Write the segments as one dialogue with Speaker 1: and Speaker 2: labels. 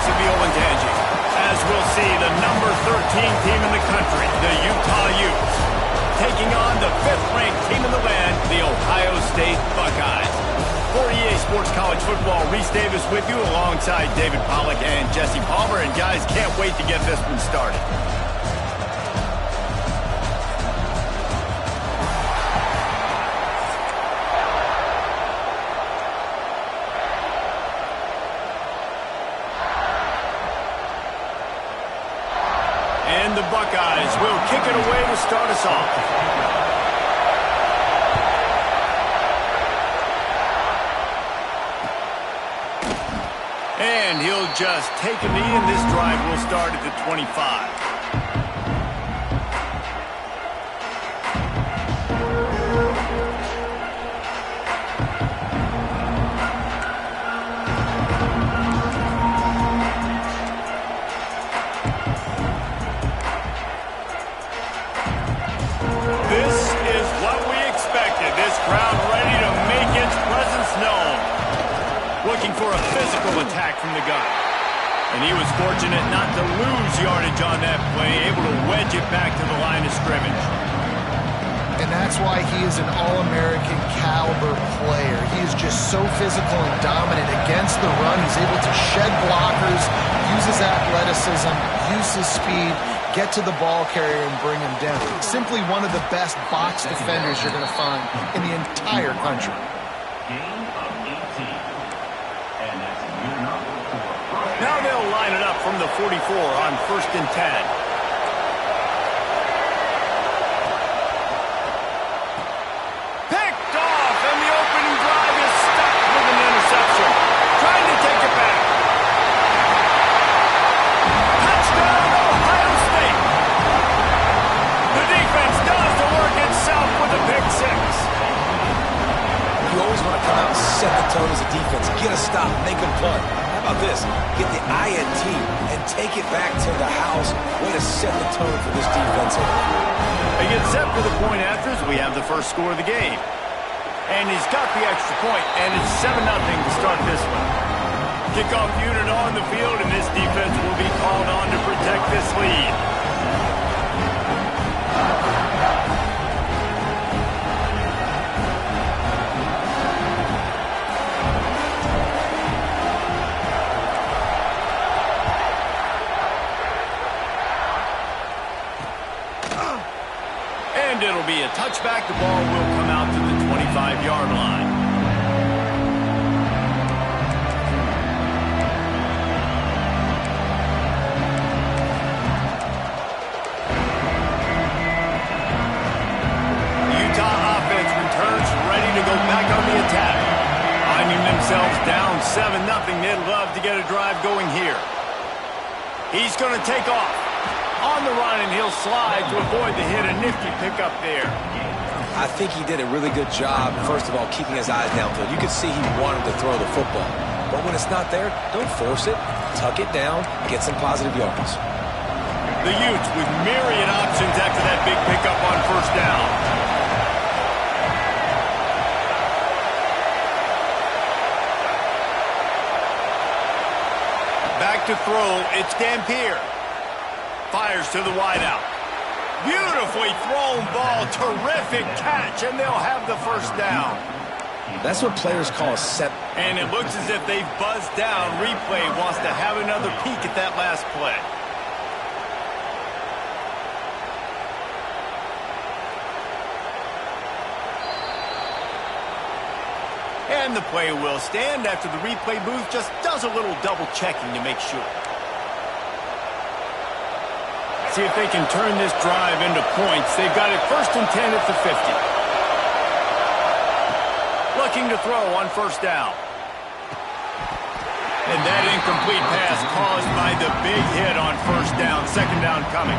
Speaker 1: streets of Violentanging, as we'll see the number 13 team in the country, the Utah Utes, taking on the 5th-ranked team in the land, the Ohio State Buckeyes. For EA Sports College Football, Reese Davis with you alongside David Pollack and Jesse Palmer. And guys, can't wait to get this one started. And the Buckeyes will kick it away to start us off. And he'll just take a knee, and this drive will start at the 25. This is what we expected. This crowd ready to make its presence known. Looking for a physical attack from the gun. And he was fortunate not to lose yardage on that play, able to wedge it back to the line of scrimmage.
Speaker 2: And that's why he is an All-American caliber player. He is just so physical and dominant against the run. He's able to shed blockers, use his athleticism, use his speed, get to the ball carrier and bring him down. Simply one of the best box defenders you're going to find in the entire country.
Speaker 1: Now they'll line it up from the 44 on 1st and 10. Picked off, and the opening drive is stuck with an interception. Trying to take it back. Touchdown, Ohio State. The defense does the work itself with a pick six.
Speaker 3: You always want to come out and set the tone as a defense. Get a stop, make a punt. How about this? Get the INT and take it back to the house. Way to set the tone for this defense.
Speaker 1: They get set for the point afters. We have the first score of the game. And he's got the extra point, and it's 7-0 to start this one. Kickoff unit on the field, and this defense will be called on to protect this lead. And it'll be a touchback. The ball will come out to the 25-yard line. The Utah offense returns ready to go back on the attack. Finding themselves down 7-0, they'd love to get a drive going here. He's going to take off. On the run, and he'll slide to avoid the hit. A nifty pickup there.
Speaker 3: I think he did a really good job, first of all, keeping his eyes downfield. You could see he wanted to throw the football. But when it's not there, don't force it. Tuck it down, get some positive yards.
Speaker 1: The Utes with myriad options after that big pickup on 1st down. Back to throw, it's Dampier. Fires to the wideout. Beautifully thrown ball. Terrific catch, and they'll have the 1st down.
Speaker 3: That's what players call a set.
Speaker 1: And it looks as if they've buzzed down. Replay wants to have another peek at that last play. And the play will stand after the replay booth just does a little double checking to make sure. See if they can turn this drive into points. They've got it 1st and 10 at the 50. Looking to throw on 1st down. And that incomplete pass caused by the big hit on 1st down. 2nd down coming.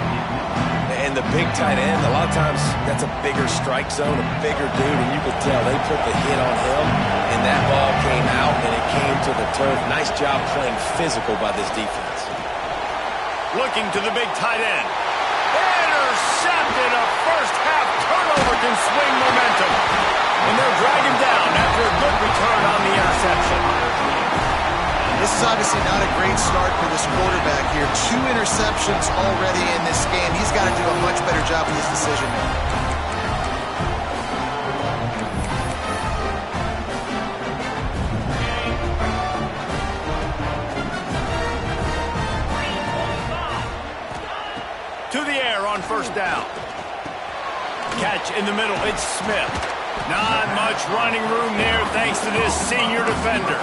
Speaker 3: And the big tight end, a lot of times that's a bigger strike zone, a bigger dude, and you could tell they put the hit on him, and that ball came out, and it came to the turf. Nice job playing physical by this defense.
Speaker 1: Looking to the big tight end. Intercepted. A 1st half turnover can swing momentum. And they'll drag him down after a good return on the interception.
Speaker 2: This is is obviously not a great start for this quarterback here. 2 interceptions already in this game. He's got to do a much better job with his decision making.
Speaker 1: To the air on first down. Catch in the middle. It's Smith. Not much running room there thanks to this senior defender.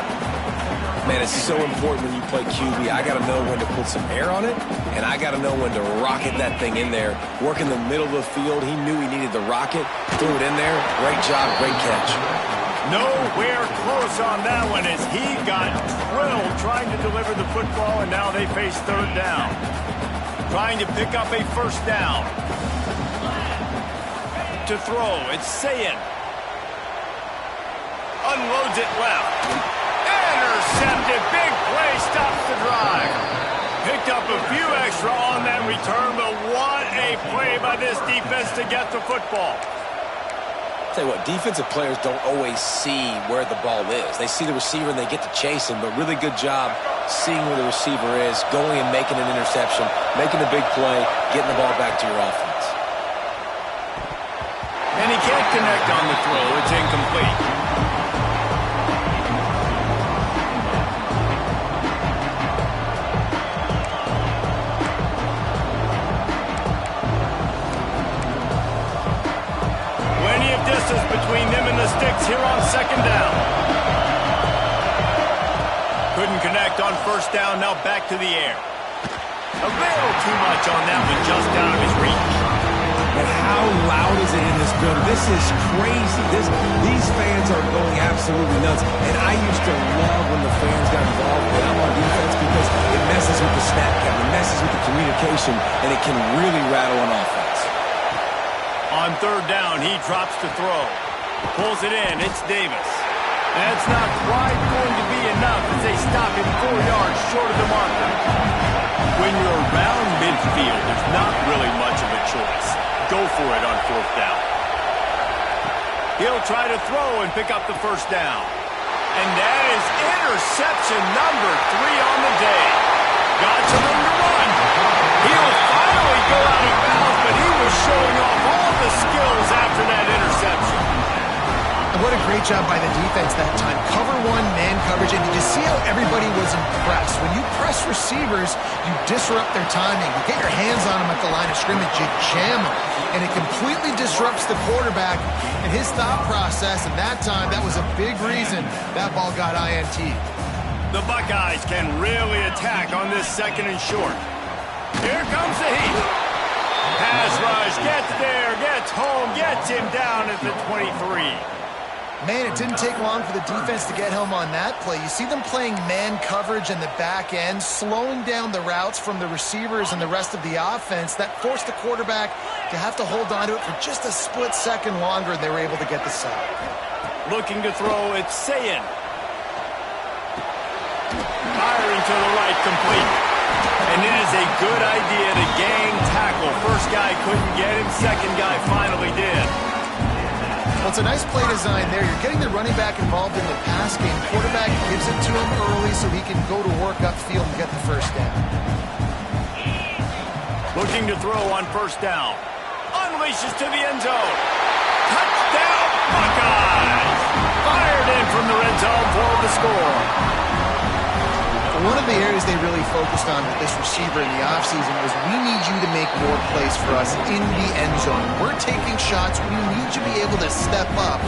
Speaker 3: Man, it's so important when you play QB. I got to know when to put some air on it, and I got to know when to rocket that thing in there. Work in the middle of the field. He knew he needed the rocket. Threw it in there. Great job. Great catch.
Speaker 1: Nowhere close on that one as he got drilled trying to deliver the football, and now they face third down. Trying to pick up a first down. To throw, it's Sayin. Unloads it left. Intercepted. Big play stops the drive. Picked up a few extra on that return, but what a play by this defense to get the football.
Speaker 3: Tell you what, defensive players don't always see where the ball is. They see the receiver and they get to chase him, but really good job seeing where the receiver is, going and making an interception, making a big play, getting the ball back to your offense.
Speaker 1: And he can't connect on the throw. It's incomplete. Plenty of distance between them and the sticks here on second down. Couldn't connect on first down. Now back to the air. A little too much on that one, just out of his reach.
Speaker 3: But how loud is it in this building? This is crazy. These fans are going absolutely nuts. And I used to love when the fans got involved when I'm on defense because it messes with the snap count, it messes with the communication, and it can really rattle an offense.
Speaker 1: On third down, he drops to throw. Pulls it in. It's Davis. That's not quite going to be enough as they stop him 4 yards short of the marker. When you're around midfield, there's not really much of a choice. Go for it on fourth down. He'll try to throw and pick up the first down. And that is interception number 3 on the day. Got some room to run. He'll finally go out of bounds, but he was showing off all the skills after that interception.
Speaker 2: And what a great job by the defense that time. Cover 1, man coverage, and did you see how everybody was impressed? When you press receivers, you disrupt their timing. You get your hands on them at the line of scrimmage, you jam them, and it completely disrupts the quarterback and his thought process, and that time, that was a big reason that ball got INT.
Speaker 1: The Buckeyes can really attack on this second and short. Here comes the heat. Pass rush, gets there, gets home, gets him down at the 23.
Speaker 2: Man, it didn't take long for the defense to get home on that play. You see them playing man coverage in the back end, slowing down the routes from the receivers and the rest of the offense. That forced the quarterback to have to hold on to it for just a split second longer, and they were able to get the sack.
Speaker 1: Looking to throw, it's Sayin. Firing to the right, complete. And it is a good idea to gang tackle. First guy couldn't get him, second guy finally did.
Speaker 2: Well, it's a nice play design there. You're getting the running back involved in the pass game. Quarterback gives it to him early so he can go to work upfield and get the first down.
Speaker 1: Looking to throw on first down. Unleashes to the end zone. Touchdown, Buckeyes! Fired in from the red zone for the score.
Speaker 2: One of the areas they really focused on with this receiver in the offseason was we need you to make more plays for us in the end zone. We're taking shots. We need you to be able to step up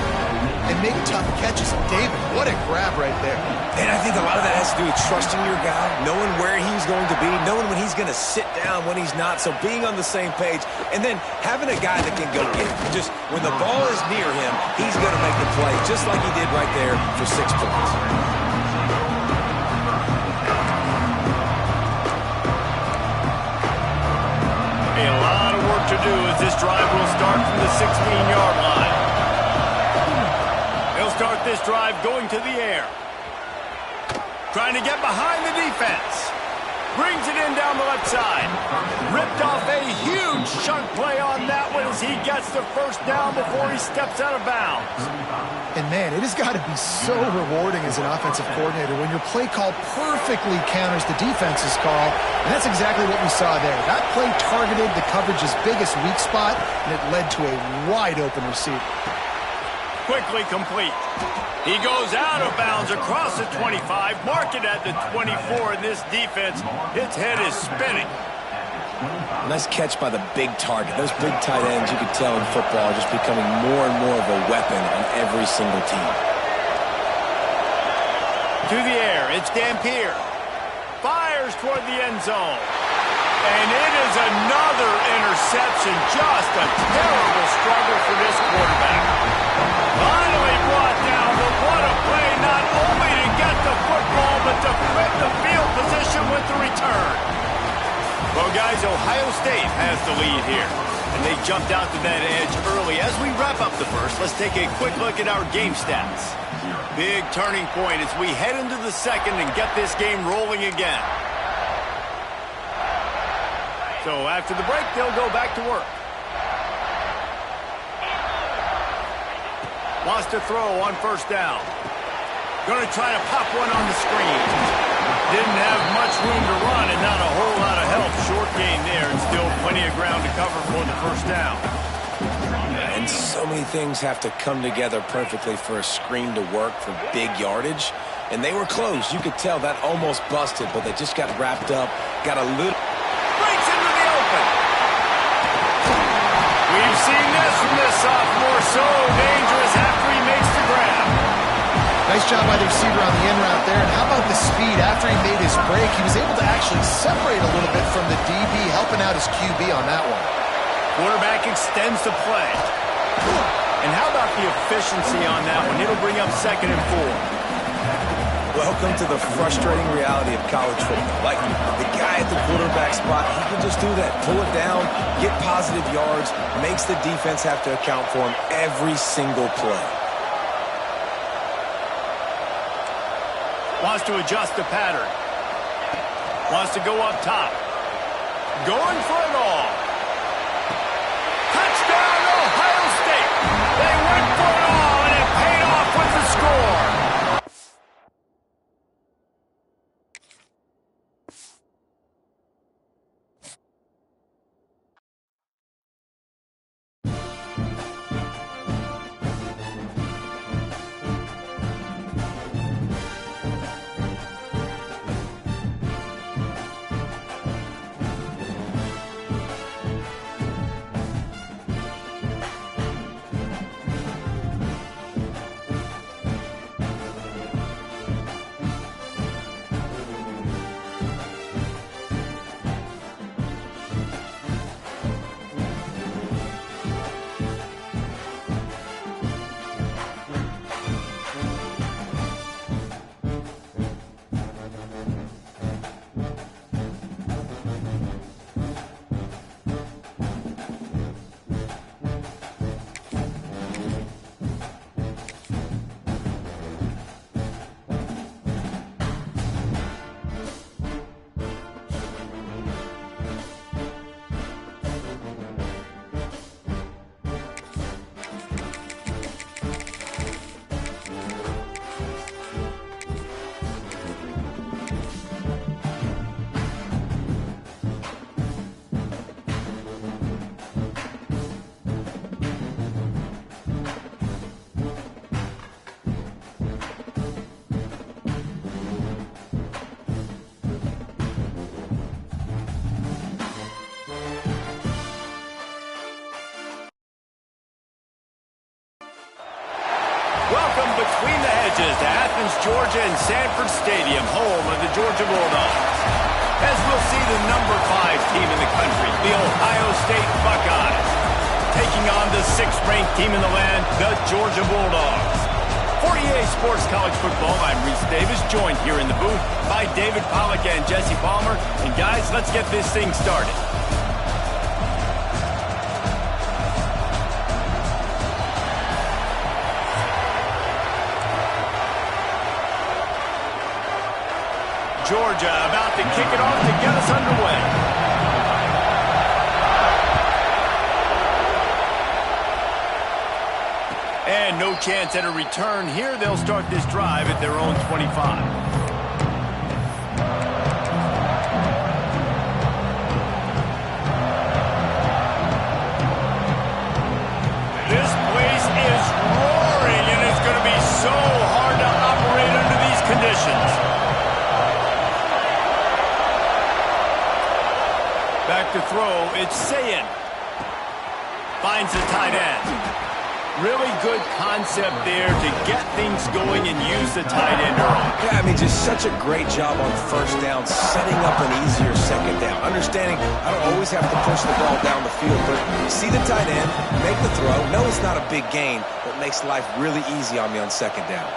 Speaker 2: and make tough catches. David, what a grab right there.
Speaker 3: And I think a lot of that has to do with trusting your guy, knowing where he's going to be, knowing when he's going to sit down, when he's not. So being on the same page, and then having a guy that can go get it. Just when the ball is near him, he's going to make the play, just like he did right there for 6 points.
Speaker 1: A lot of work to do as this drive will start from the 16-yard line. He'll start this drive going to the air. Trying to get behind the defense. Brings it in down the left side. Ripped off a huge chunk play on that one as he gets the first down before he steps out of bounds.
Speaker 2: And man, it has got to be so rewarding as an offensive coordinator when your play call perfectly counters the defense's call, and that's exactly what we saw there. That play targeted the coverage's biggest weak spot, and it led to a wide-open receiver.
Speaker 1: Quickly complete. He goes out of bounds across the 25, mark it at the 24, and this defense, its head is spinning.
Speaker 3: Nice catch by the big target. Those big tight ends, you could tell in football, are just becoming more and more of a weapon on every single team.
Speaker 1: To the air, it's Dampier. Fires toward the end zone. And it is another interception. Just a terrible struggle for this quarterback. Finally brought down, but what a play, not only to get the football, but to flip the field position with the return. Well, guys, Ohio State has the lead here, and they jumped out to that edge early. As we wrap up the first, let's take a quick look at our game stats. Big turning point as we head into the second and get this game rolling again. So after the break, they'll go back to work. Wants to throw on first down. Going to try to pop one on the screen. Didn't have much room to run and not a whole lot of help. Short gain there and still plenty of ground to cover for the first down.
Speaker 3: And so many things have to come together perfectly for a screen to work for big yardage. And they were close. You could tell that almost busted, but they just got wrapped up, got a little...
Speaker 1: Breaks into the open. We've seen this from this sophomore. So dangerous after he makes the grab.
Speaker 2: Nice job by the receiver on the in route there. And how about the speed? After he made his break, he was able to actually separate a little bit from the DB, helping out his QB on that one.
Speaker 1: Quarterback extends the play. And how about the efficiency on that one? It'll bring up 2nd and 4.
Speaker 3: Welcome to the frustrating reality of college football. Like, the guy at the quarterback spot, he can just do that. Pull it down, get positive yards, makes the defense have to account for him every single play.
Speaker 1: Wants to adjust the pattern. Wants to go up top. Going for it all. Touchdown, Ohio State. They went for it all, and it paid off with the score. Welcome between the hedges to Athens, Georgia and Sanford Stadium, home of the Georgia Bulldogs. As we'll see the number 5 team in the country, the Ohio State Buckeyes, taking on the 6th-ranked team in the land, the Georgia Bulldogs. For EA Sports College Football, I'm Reese Davis, joined here in the booth by David Pollack and Jesse Palmer. And guys, let's get this thing started. Georgia about to kick it off to get us underway. And no chance at a return here. They'll start this drive at their own 25. This place is roaring, and it's going to be so hard to operate under these conditions. Back to throw, it's Sayin. Finds the tight end. Really good concept there to get things going and use the tight end early.
Speaker 3: Yeah, I mean, just such a great job on first down, setting up an easier second down. Understanding I don't always have to push the ball down the field, but see the tight end, make the throw. No, it's not a big gain, but makes life really easy on me on second down.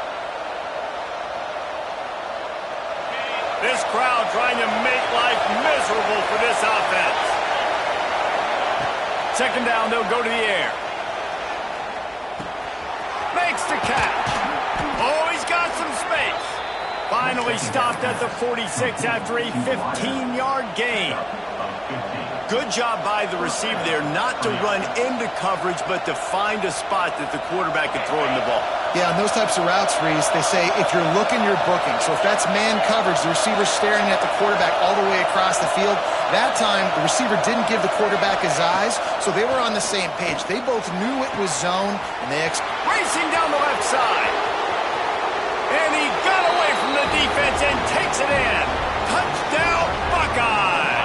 Speaker 1: This crowd trying to make life miserable for this offense. Second down, they'll go to the air. Makes the catch. Oh, he's got some space. Finally stopped at the 46 after a 15-yard gain. Good job by the receiver there not to run into coverage, but to find a spot that the quarterback could throw him the ball.
Speaker 2: Yeah, on those types of routes, Reese, they say if you're looking, you're booking. So if that's man coverage, the receiver's staring at the quarterback all the way across the field. That time, the receiver didn't give the quarterback his eyes, so they were on the same page. They both knew it was zone, and they
Speaker 1: racing down the left side. And he got away from the defense and takes it in. Touchdown, Buckeyes!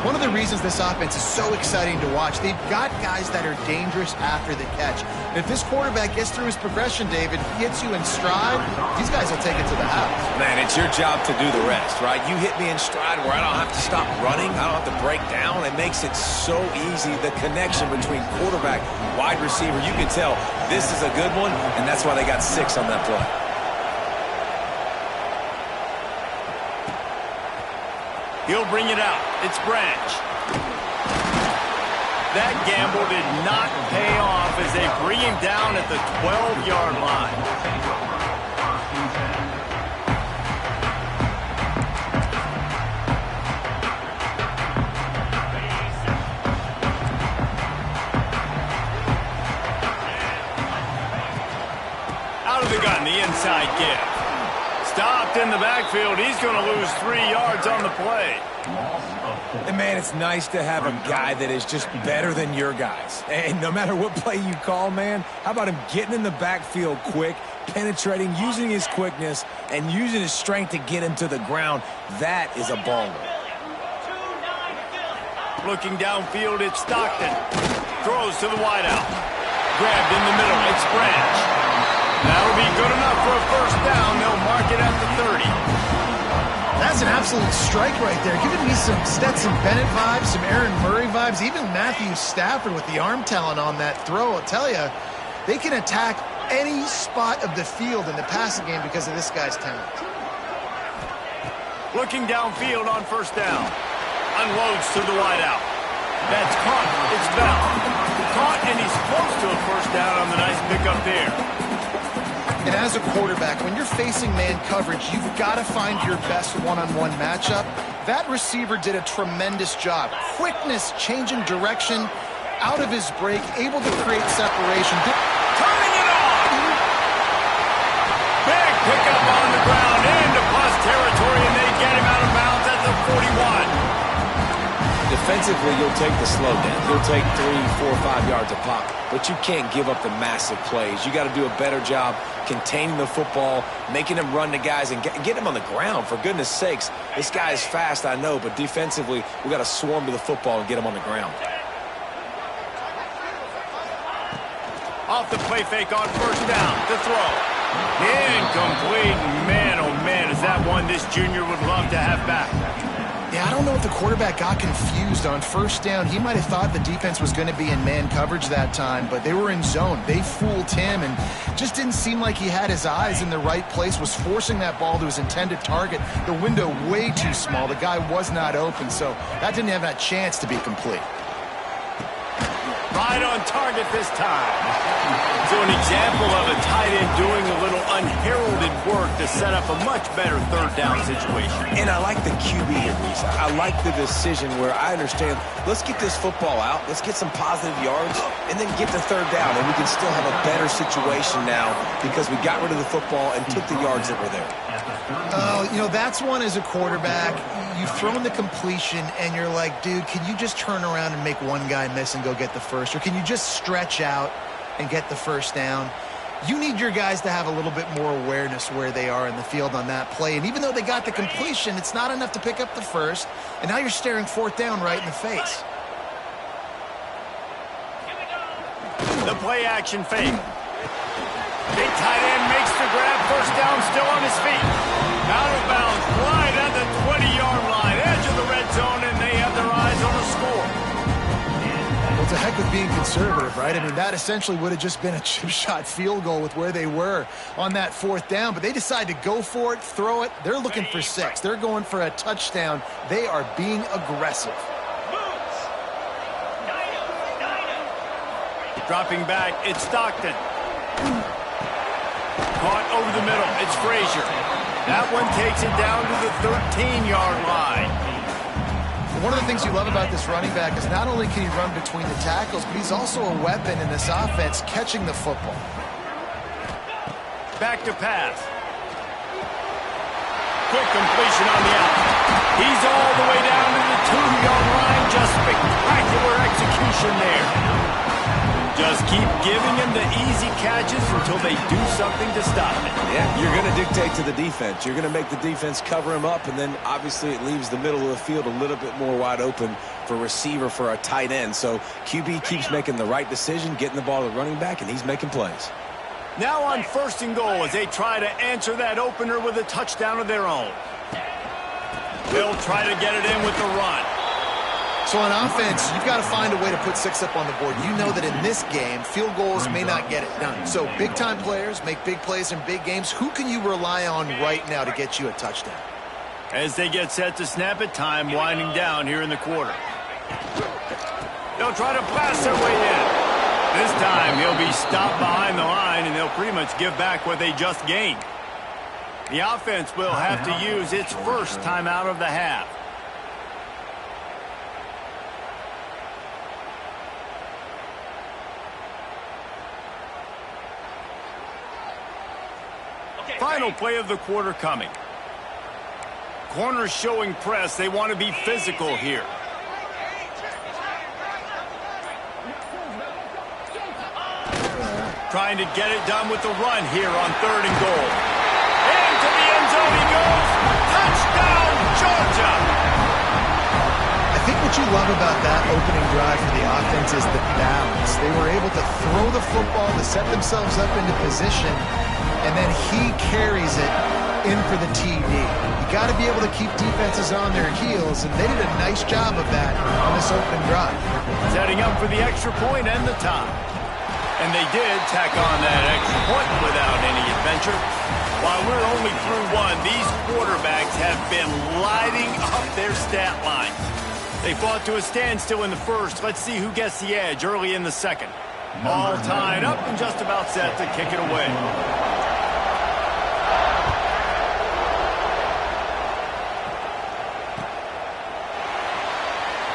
Speaker 2: One of the reasons this offense is so exciting to watch, they've got guys that are dangerous after the catch. And if this quarterback gets through his progression, David, hits you in stride, these guys will take it to the house.
Speaker 3: Man, it's your job to do the rest, right? You hit me in stride where I don't have to stop running. I don't have to break down. It makes it so easy. The connection between quarterback, wide receiver, you can tell this is a good one, and that's why they got 6 on that play.
Speaker 1: He'll bring it out. It's Branch. That gamble did not pay off as they bring him down at the 12-yard line. Out of the gun, the inside give. Stopped in the backfield. He's going to lose 3 yards on the play.
Speaker 3: And, man, it's nice to have a guy that is just better than your guys. And no matter what play you call, man, how about him getting in the backfield quick, penetrating, using his quickness, and using his strength to get him to the ground? That is a baller.
Speaker 1: Looking downfield, it's Stockton. Throws to the wideout. Grabbed in the middle. It's Branch. That'll be good enough for a first down. They'll mark it at the 30.
Speaker 2: That's an absolute strike right there. Giving me some Stetson Bennett vibes, some Aaron Murray vibes, even Matthew Stafford with the arm talent on that throw. I'll tell you, they can attack any spot of the field in the passing game because of this guy's talent.
Speaker 1: Looking downfield on first down. Unloads to the wideout. That's caught. It's Bell. Caught, and he's close to a first down on the nice pickup there.
Speaker 2: And as a quarterback, when you're facing man coverage, you've got to find your best one-on-one matchup. That receiver did a tremendous job. Quickness, changing direction, out of his break, able to create separation.
Speaker 1: Turning it on! Big pickup on the ground into plus territory, and they get him out of bounds at the 41.
Speaker 3: Defensively, you'll take the slow down. You'll take 3, 4, 5 yards a pop, but you can't give up the massive plays. You got to do a better job containing the football, making him run to guys, and get him on the ground. For goodness sakes, this guy is fast, I know, but defensively, we got to swarm to the football and get him on the ground.
Speaker 1: Off the play fake on first down. The throw. Incomplete. Man, oh man, is that one this junior would love to have back.
Speaker 2: Yeah, I don't know if the quarterback got confused on first down. He might have thought the defense was going to be in man coverage that time, but they were in zone. They fooled him and just didn't seem like he had his eyes in the right place, was forcing that ball to his intended target. The window way too small. The guy was not open, so that didn't have that chance to be complete.
Speaker 1: Right on target this time. So an example of a tight end doing a little unheralded work to set up a much better third down situation.
Speaker 3: And I like the QB here, Reese. I like the decision where I understand, let's get this football out, let's get some positive yards, and then get to third down, and we can still have a better situation now because we got rid of the football and took the yards that were there.
Speaker 2: You know, that's one as a quarterback. You've thrown the completion, and you're like, dude, can you just turn around and make one guy miss and go get the first? Or can you just stretch out and get the first down? You need your guys to have a little bit more awareness where they are in the field on that play. And even though they got the completion, it's not enough to pick up the first. And now you're staring fourth down right in the face.
Speaker 1: The play action fake. Big tight end makes the grab. First down, still on his feet. Out of bounds, right at the 20-yard line. Edge of the red zone, and they have their eyes on a score.
Speaker 2: Well, it's a heck of being conservative, right? I mean, that essentially would have just been a chip shot field goal with where they were on that fourth down. But they decide to go for it, throw it. They're looking for 6. They're going for a touchdown. They are being aggressive.
Speaker 1: Dropping back, it's Stockton. Caught over the middle, it's Frazier. That one takes it down to the 13-yard line.
Speaker 2: One of the things you love about this running back is not only can he run between the tackles, but he's also a weapon in this offense catching the football.
Speaker 1: Back to pass. Quick completion on the out. He's all the way down to the 2-yard line. Just spectacular execution there. Just keep giving him the easy catches until they do something to stop it.
Speaker 3: Yeah, you're going to dictate to the defense. You're going to make the defense cover him up, and then obviously it leaves the middle of the field a little bit more wide open for receiver for a tight end. So QB keeps making the right decision, getting the ball to the running back, and he's making plays.
Speaker 1: Now on 1st and goal as they try to answer that opener with a touchdown of their own. They'll try to get it in with the run.
Speaker 2: So on offense, you've got to find a way to put 6 up on the board. You know that in this game, field goals may not get it done. So big-time players make big plays in big games. Who can you rely on right now to get you a touchdown?
Speaker 1: As they get set to snap it, time winding down here in the quarter. They'll try to blast their way in. This time, he'll be stopped behind the line, and they'll pretty much give back what they just gained. The offense will have to use its first timeout of the half. Final play of the quarter coming. Corners showing press. They want to be physical here. Trying to get it done with the run here on 3rd and goal. Into the end zone he goes. Touchdown, Georgia!
Speaker 2: I think what you love about that opening drive for the offense is the balance. They were able to throw the football to set themselves up into position, and then he carries it in for the TD. You got to be able to keep defenses on their heels, and they did a nice job of that on this opening drive.
Speaker 1: Setting up for the extra point and the tie. And they did tack on that extra point without any adventure. While we're only through one, these quarterbacks have been lighting up their stat line. They fought to a standstill in the first. Let's see who gets the edge early in the second. All tied up and just about set to kick it away.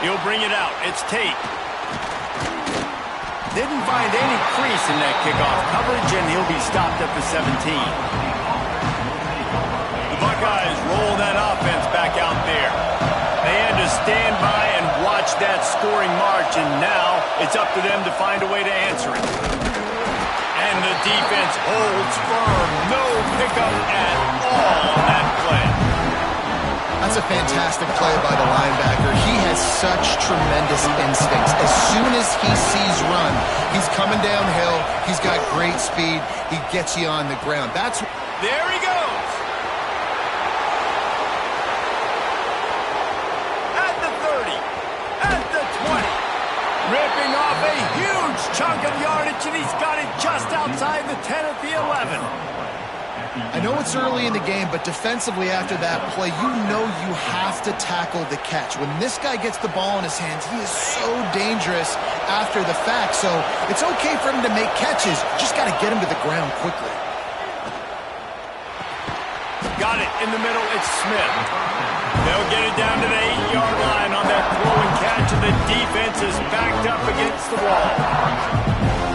Speaker 1: He'll bring it out. It's Tate. Didn't find any crease in that kickoff coverage, and he'll be stopped at the 17. The Buckeyes roll that offense back out there. They had to stand by and watch that scoring march, and now it's up to them to find a way to answer it. And the defense holds firm. No pickup at all on that play.
Speaker 2: That's a fantastic play by the linebacker. He has such tremendous instincts. As soon as he sees run, he's coming downhill. He's got great speed. He gets you on the ground.
Speaker 1: There he goes. At the 30. At the 20. Ripping off a huge chunk of yardage, and he's got it just outside the 10 at the 11.
Speaker 2: I know it's early in the game, but defensively after that play, you know you have to tackle the catch. When this guy gets the ball in his hands, he is so dangerous after the fact. So it's okay for him to make catches. Just got to get him to the ground quickly.
Speaker 1: Got it in the middle. It's Smith. They'll get it down to the 8-yard line on that throw and catch, and the defense is backed up against the wall.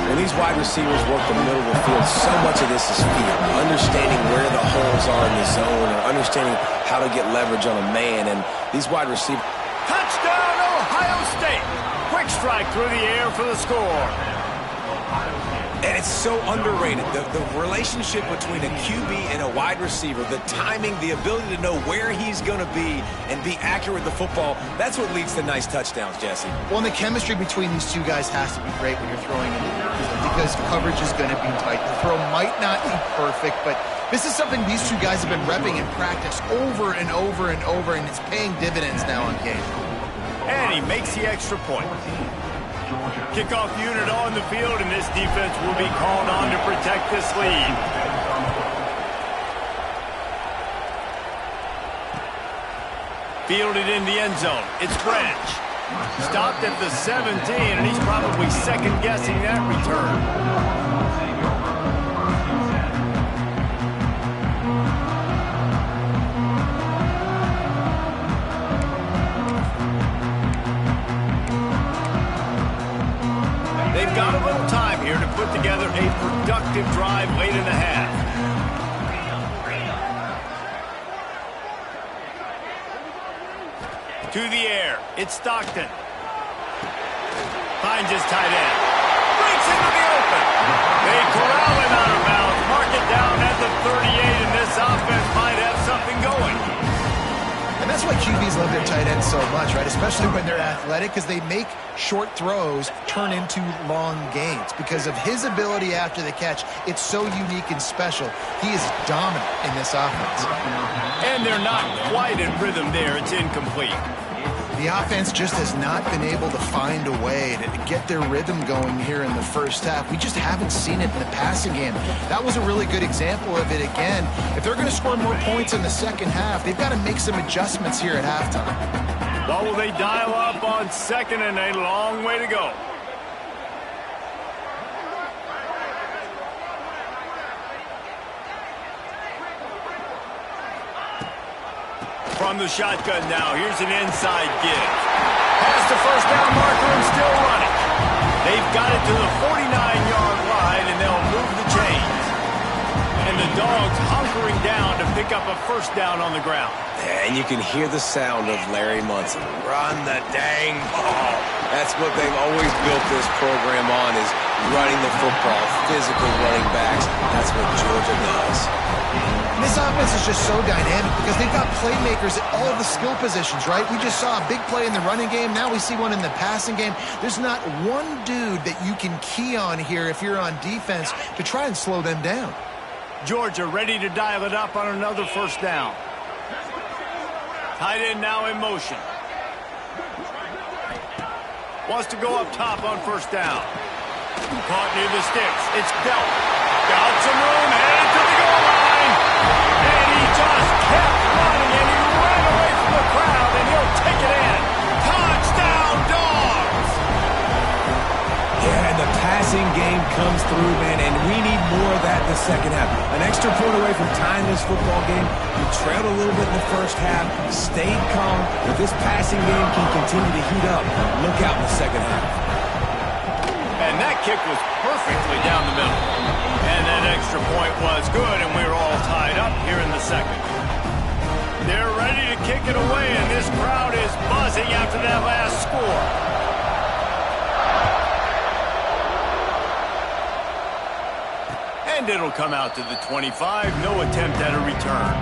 Speaker 3: When these wide receivers work the middle of the field, so much of this is feel. Understanding where the holes are in the zone or understanding how to get leverage on a man. And these wide receivers...
Speaker 1: Touchdown, Ohio State! Quick strike through the air for the score.
Speaker 3: And it's so underrated. The relationship between a QB and a wide receiver, the timing, the ability to know where he's going to be and be accurate with the football, that's what leads to nice touchdowns, Jesse.
Speaker 2: Well, and the chemistry between these two guys has to be great when you're throwing in the field because coverage is going to be tight. The throw might not be perfect, but this is something these two guys have been repping in practice over and over and over, and it's paying dividends now in game.
Speaker 1: And he makes the extra point. Kickoff unit on the field, and this defense will be called on to protect this lead. Fielded in the end zone. It's Branch. Stopped at the 17, and he's probably second-guessing that return. They've got a little time here to put together a productive drive late in the half. To the air, it's Stockton. Finds his tight end. Breaks into the open. They corral him out of bounds. Mark it down at the 38, and this offense might have something going.
Speaker 2: And that's why QBs love their tight ends so much, right? Especially when they're athletic, because they make short throws turn into long gains. Because of his ability after the catch, it's so unique and special. He is dominant in this offense.
Speaker 1: And they're not quite in rhythm there. It's incomplete.
Speaker 2: The offense just has not been able to find a way to get their rhythm going here in the first half. We just haven't seen it in the passing game. That was a really good example of it again. If they're going to score more points in the second half, they've got to make some adjustments here at halftime.
Speaker 1: What will they dial up on second and a long way to go? From the shotgun now, here's an inside give. Past the first down marker and still running. They've got it to the 49-yard line, and they'll move the chains. And the Dogs hunkering down to pick up a first down on the ground.
Speaker 3: And you can hear the sound of Larry Munson. Run the dang ball. That's what they've always built this program on, is running the football, physical running backs. That's what Georgia does.
Speaker 2: This offense is just so dynamic because they've got playmakers at all of the skill positions, right? We just saw a big play in the running game. Now we see one in the passing game. There's not one dude that you can key on here if you're on defense to try and slow them down.
Speaker 1: Georgia ready to dial it up on another first down. Tight end now in motion. Wants to go up top on first down. Caught near the sticks. It's Belt. Got some room, headed to the goal line. And he just kept running, and he ran away from the crowd, and he'll take it in. Touchdown, Dogs!
Speaker 3: Yeah, and the passing game comes through, man, and we need more of that in the second half. An extra point away from tying this football game. You trailed a little bit in the first half, stayed calm. If this passing game can continue to heat up, look out in the second half.
Speaker 1: And that kick was perfectly down the middle. And that extra point was good, and we're all tied up here in the second. They're ready to kick it away, and this crowd is buzzing after that last score. And it'll come out to the 25. No attempt at a return.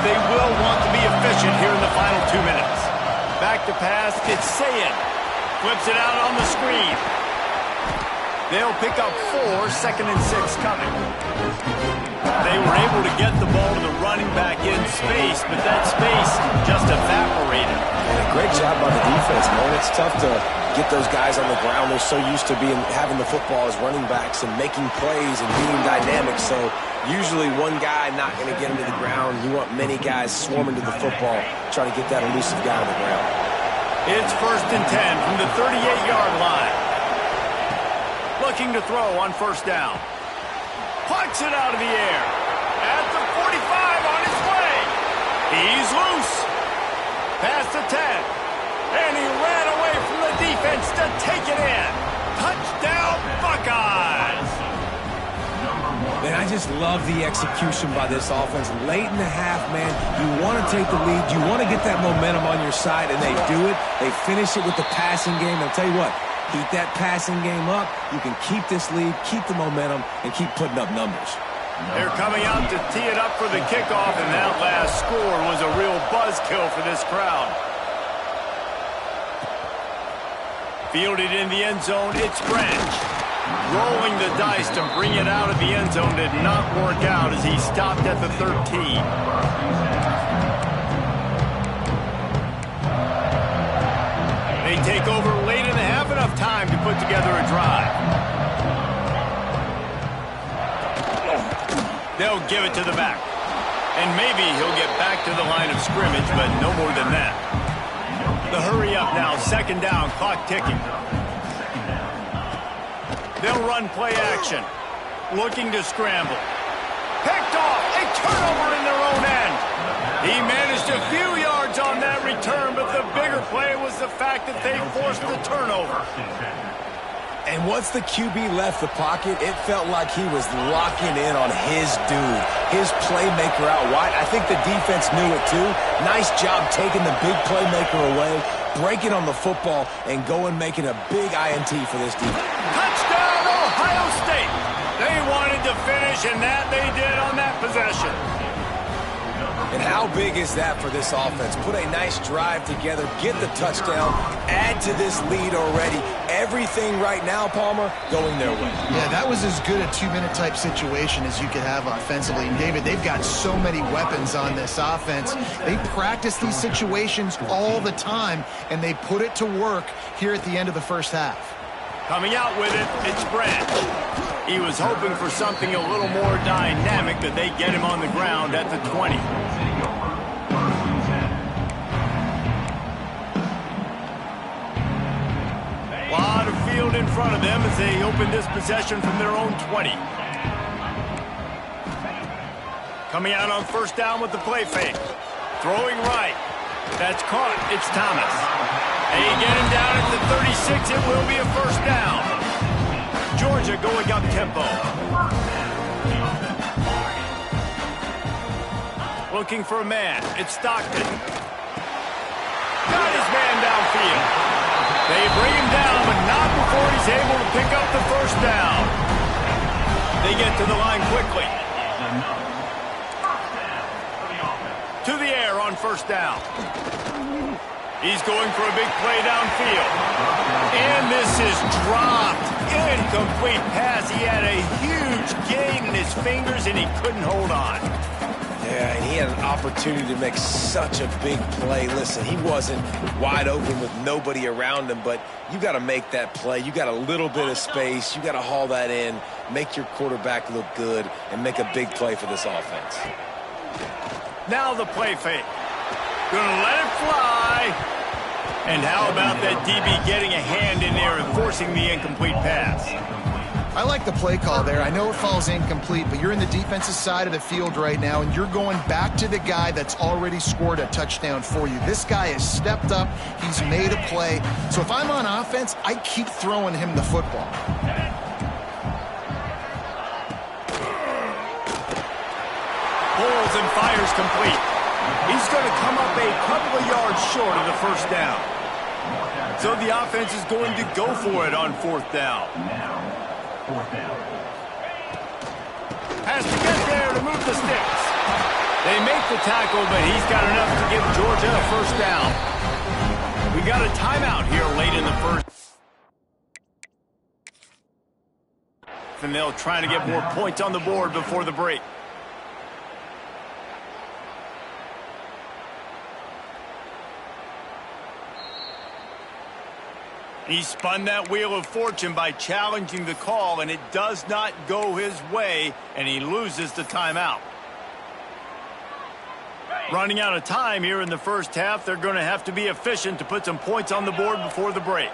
Speaker 1: They will want to be efficient here in the final 2 minutes. Back to pass, it's Sayin. Flips it out on the screen. They'll pick up 4, 2nd and 6 coming. They were able to get the ball to the running back in space, but that space just evaporated.
Speaker 3: And a great job by the defense, man. It's tough to get those guys on the ground. They're so used to having the football as running backs and making plays and being dynamic. So usually one guy not going to get him to the ground. You want many guys swarming to the football, trying to get that elusive guy on the ground.
Speaker 1: It's 1st and 10 from the 38-yard line. Looking to throw on 1st down. Punts it out of the air. At the 45 on his way. He's loose. Past the 10. And he ran away from the defense to take it in. Touchdown, Buckeyes.
Speaker 3: Man, I just love the execution by this offense. Late in the half, man, you want to take the lead. You want to get that momentum on your side, and they do it. They finish it with the passing game. I'll tell you what, keep that passing game up. You can keep this lead, keep the momentum, and keep putting up numbers.
Speaker 1: They're coming out to tee it up for the kickoff, and that last score was a real buzzkill for this crowd. Fielded in the end zone, it's Branch. Rolling the dice to bring it out of the end zone did not work out as he stopped at the 13. They take over late in the half, enough time to put together a drive. They'll give it to the back. And maybe he'll get back to the line of scrimmage, but no more than that. The hurry up now, 2nd down, clock ticking. They'll run play action. Looking to scramble. Picked off, a turnover in their own end. He managed a few yards on that return, but the bigger play was the fact that they forced the turnover.
Speaker 3: And once the QB left the pocket, it felt like he was locking in on his dude, his playmaker out wide. I think the defense knew it too. Nice job taking the big playmaker away, breaking on the football, and going making a big INT for this defense.
Speaker 1: Touchdown, Ohio State! They wanted to finish, and that they did on that possession.
Speaker 3: And how big is that for this offense? Put a nice drive together, get the touchdown, add to this lead already. Everything right now, Palmer, going their way.
Speaker 2: Yeah, that was as good a 2-minute type situation as you could have offensively. And David, they've got so many weapons on this offense. They practice these situations all the time, and they put it to work here at the end of the first half.
Speaker 1: Coming out with it, it's Branch. He was hoping for something a little more dynamic, that they get him on the ground at the 20. A lot of field in front of them as they open this possession from their own 20. Coming out on 1st down with the play fake. Throwing right. That's caught. It's Thomas. They get him down at the 36. It will be a 1st down. Georgia going up tempo. Looking for a man. It's Stockton. Got his man downfield. They bring him down, but not before he's able to pick up the 1st down. They get to the line quickly. To the air on 1st down. He's going for a big play downfield. And this is dropped. Incomplete pass. He had a huge gain in his fingers, and he couldn't hold on.
Speaker 3: Yeah, and he had an opportunity to make such a big play. Listen, he wasn't wide open with nobody around him, but you got to make that play. You got a little bit of space. You got to haul that in, make your quarterback look good, and make a big play for this offense.
Speaker 1: Now the play fake. Gonna let it fly. And how about that DB getting a hand in there and forcing the incomplete pass?
Speaker 2: I like the play call there. I know it falls incomplete, but you're in the defensive side of the field right now, and you're going back to the guy that's already scored a touchdown for you. This guy has stepped up. He's made a play. So if I'm on offense, I keep throwing him the football.
Speaker 1: Pulls and fires complete. He's going to come up a couple of yards short of the 1st down. So the offense is going to go for it on 4th down. Has to get there to move the sticks. They make the tackle, but he's got enough to give Georgia a 1st down. We got a timeout here late in the 1st. and they'll try to get more points on the board before the break. He spun that wheel of fortune by challenging the call, and it does not go his way, and he loses the timeout. Running out of time here in the first half, they're going to have to be efficient to put some points on the board before the break.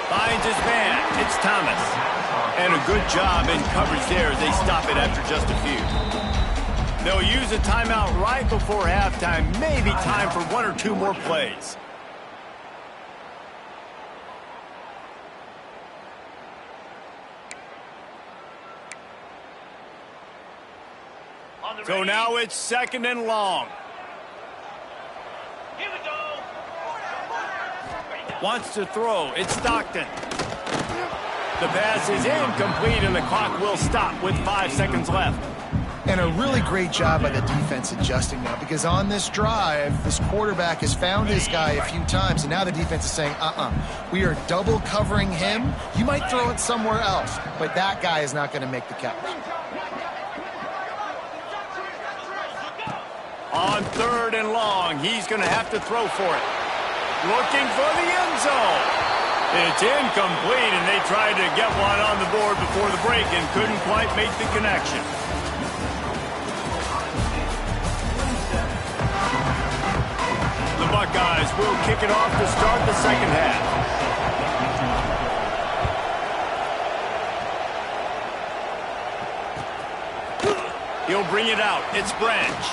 Speaker 1: Finds his man. It's Thomas. And a good job in coverage there as they stop it after just a few. They'll use a timeout right before halftime. Maybe time for one or two more plays. So now it's 2nd and long.
Speaker 4: Here we go.
Speaker 1: Wants to throw. It's Stockton. The pass is incomplete, and the clock will stop with 5 seconds left.
Speaker 2: And a really great job by the defense adjusting now, because on this drive, this quarterback has found his guy a few times, and now the defense is saying, we are double covering him. You might throw it somewhere else, but that guy is not going to make the catch.
Speaker 1: On 3rd and long, he's going to have to throw for it. Looking for the end zone. It's incomplete, and they tried to get one on the board before the break and couldn't quite make the connection. The Buckeyes will kick it off to start the second half. He'll bring it out. It's Branch.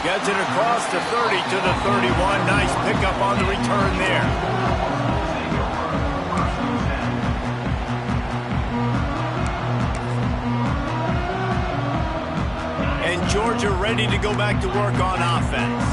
Speaker 1: Gets it across the 30 to the 31. Nice pickup on the return there. And Georgia ready to go back to work on offense.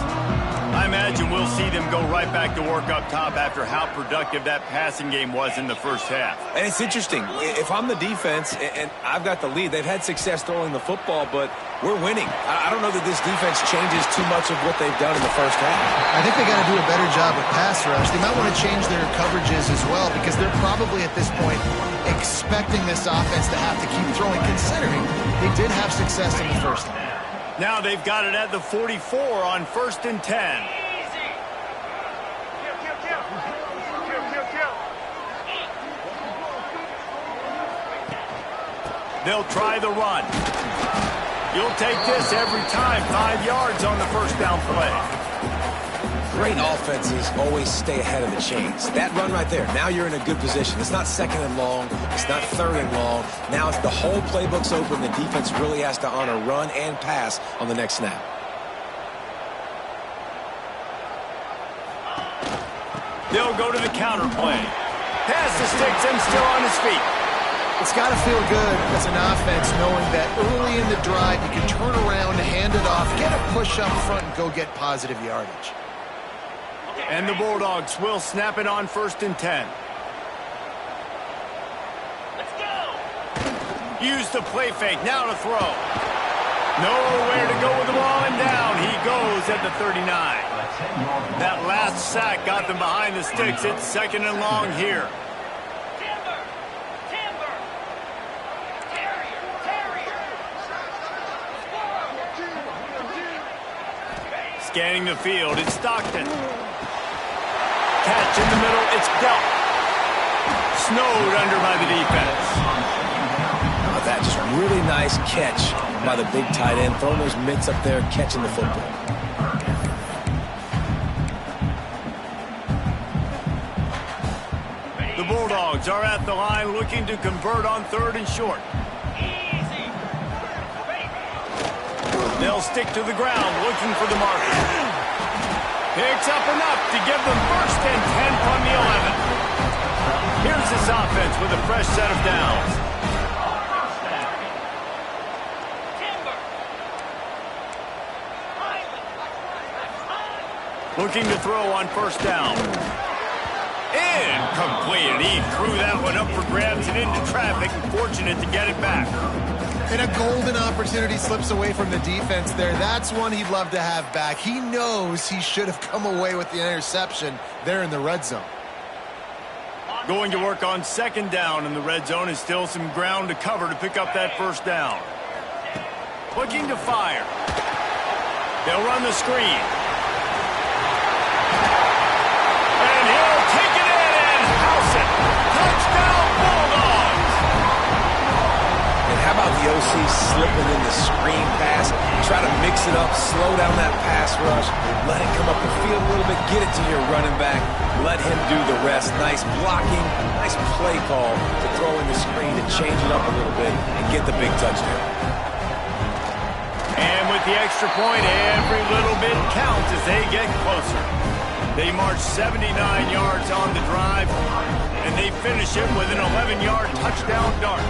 Speaker 1: I imagine we'll see them go right back to work up top after how productive that passing game was in the first half.
Speaker 3: And it's interesting. If I'm the defense and I've got the lead, they've had success throwing the football, but we're winning. I don't know that this defense changes too much of what they've done in the first half.
Speaker 2: I think they got to do a better job with pass rush. They might want to change their coverages as well, because they're probably at this point expecting this offense to have to keep throwing, considering they did have success in the first half.
Speaker 1: Now they've got it at the 44 on 1st and 10. They'll try the run. You'll take this every time. 5 yards on the first down play.
Speaker 3: Great offenses always stay ahead of the chains. That run right there, now you're in a good position. It's not 2nd and long. It's not 3rd and long. Now it's the whole playbook's open. The defense really has to honor run and pass on the next snap.
Speaker 1: They'll go to the counter play. Pass to Sticks, still on his feet.
Speaker 2: It's got to feel good as an offense knowing that early in the drive you can turn around, hand it off, get a push up front, and go get positive yardage.
Speaker 1: And the Bulldogs will snap it on 1st and 10.
Speaker 4: Let's go.
Speaker 1: Use the play fake. Now to throw. Nowhere to go with the ball, and down he goes at the 39. That last sack got them behind the sticks. It's 2nd and long here. Scanning the field, it's Stockton. Catch in the middle, it's dealt. Snowed under by the defense.
Speaker 3: Oh, that just really nice catch by the big tight end, throwing those mitts up there, catching the football.
Speaker 1: The Bulldogs are at the line looking to convert on 3rd and short. They'll stick to the ground, looking for the marker. Picks up enough to give them 1st and 10 from the 11. Here's this offense with a fresh set of downs. Looking to throw on 1st down. Incomplete. He threw that one up for grabs and into traffic, and fortunate to get it back.
Speaker 2: And a golden opportunity slips away from the defense there. That's one he'd love to have back. He knows he should have come away with the interception there in the red zone.
Speaker 1: Going to work on second down in the red zone, and still some ground to cover to pick up that first down. Looking to fire. They'll run the screen. And he'll take it in and house it. Touchdown, Bulldogs!
Speaker 3: And how about the OC slipping in the screen pass? Try to mix it up, slow down that pass rush, let it come up the field a little bit, get it to your running back, let him do the rest. Nice blocking, nice play call to throw in the screen to change it up a little bit and get the big touchdown.
Speaker 1: And with the extra point, every little bit counts as they get closer. They march 79 yards on the drive, and they finish it with an 11-yard touchdown dart.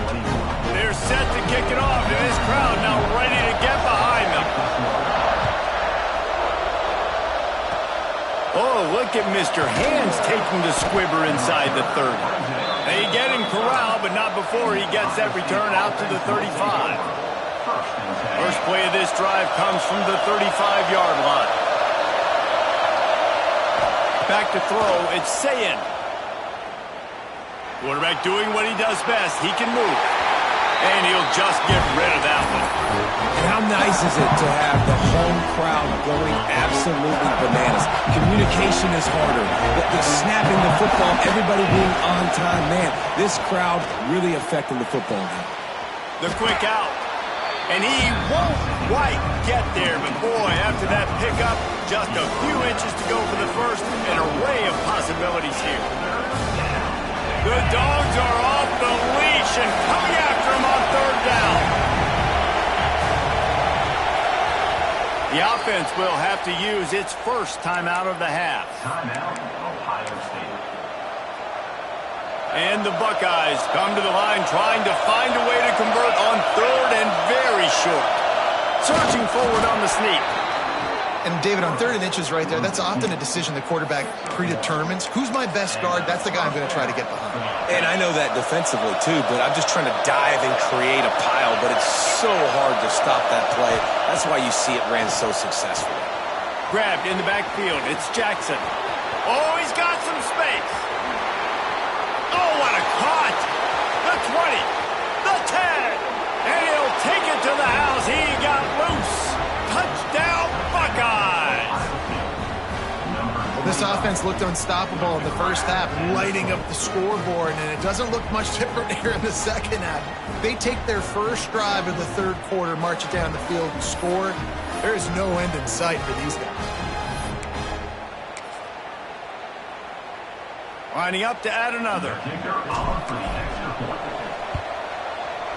Speaker 1: They're set to kick it off, and this crowd now ready to get behind them. Oh, look at Mr. Hands taking the squibber inside the 30. They get him corralled, but not before he gets that return out to the 35. First play of this drive comes from the 35-yard line. Back to throw, it's Sayin. Quarterback doing what he does best. He can move. And he'll just get rid of that one.
Speaker 3: And how nice is it to have the home crowd going absolutely bananas? Communication is harder. The snapping the football, everybody being on time. Man, this crowd really affecting the football game.
Speaker 1: The quick out. And he won't quite get there. But boy, after that pickup, just a few inches to go for the first. An array of possibilities here. The Dogs are off the leash and coming after him on third down. The offense will have to use its first timeout of the half.
Speaker 4: Timeout, Ohio State.
Speaker 1: And the Buckeyes come to the line trying to find a way to convert on third and very short. Searching forward on the sneak.
Speaker 2: And, David, on 3rd and inches right there, that's often a decision the quarterback predetermines. Who's my best guard? That's the guy I'm going to try to get behind.
Speaker 3: And I know that defensively, too, but I'm just trying to dive and create a pile, but it's so hard to stop that play. That's why you see it ran so successfully.
Speaker 1: Grabbed in the backfield. It's Jackson. Oh, he's got some space. Oh, what a cut. The 20. The 10. And he'll take it to the house. He got loose. Touchdown, Buckeyes!
Speaker 2: Well, this offense looked unstoppable in the first half, lighting up the scoreboard, and it doesn't look much different here in the second half. They take their first drive of the third quarter, march it down the field, and score. There is no end in sight for these guys.
Speaker 1: Lining up to add another.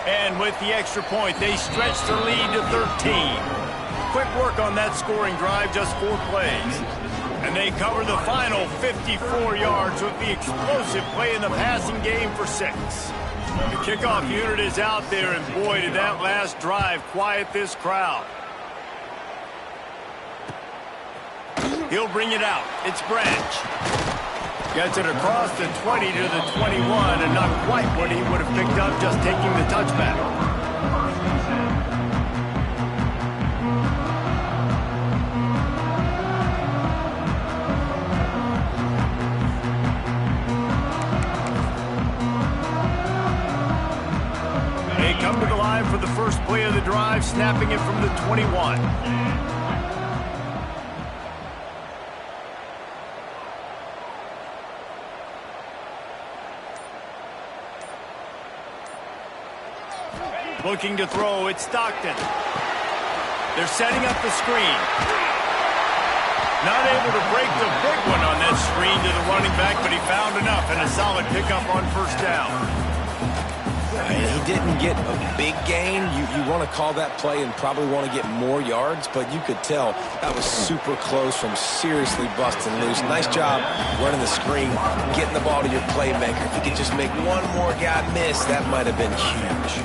Speaker 1: And with the extra point, they stretch their lead to 13. Quick work on that scoring drive, just 4 plays. And they cover the final 54 yards with the explosive play in the passing game for 6. The kickoff unit is out there, and boy, did that last drive quiet this crowd. He'll bring it out. It's Branch. Gets it across the 20 to the 21, and not quite what he would have picked up just taking the touchback. They come to the line for the first play of the drive, snapping it from the 21. Looking to throw, it's Stockton. They're setting up the screen. Not able to break the big one on that screen to the running back, but he found enough and a solid pickup on first down.
Speaker 3: He didn't get a big gain. You want to call that play and probably want to get more yards, but you could tell that was super close from seriously busting loose. Nice job running the screen, getting the ball to your playmaker. If you could just make one more guy miss, that might have been huge.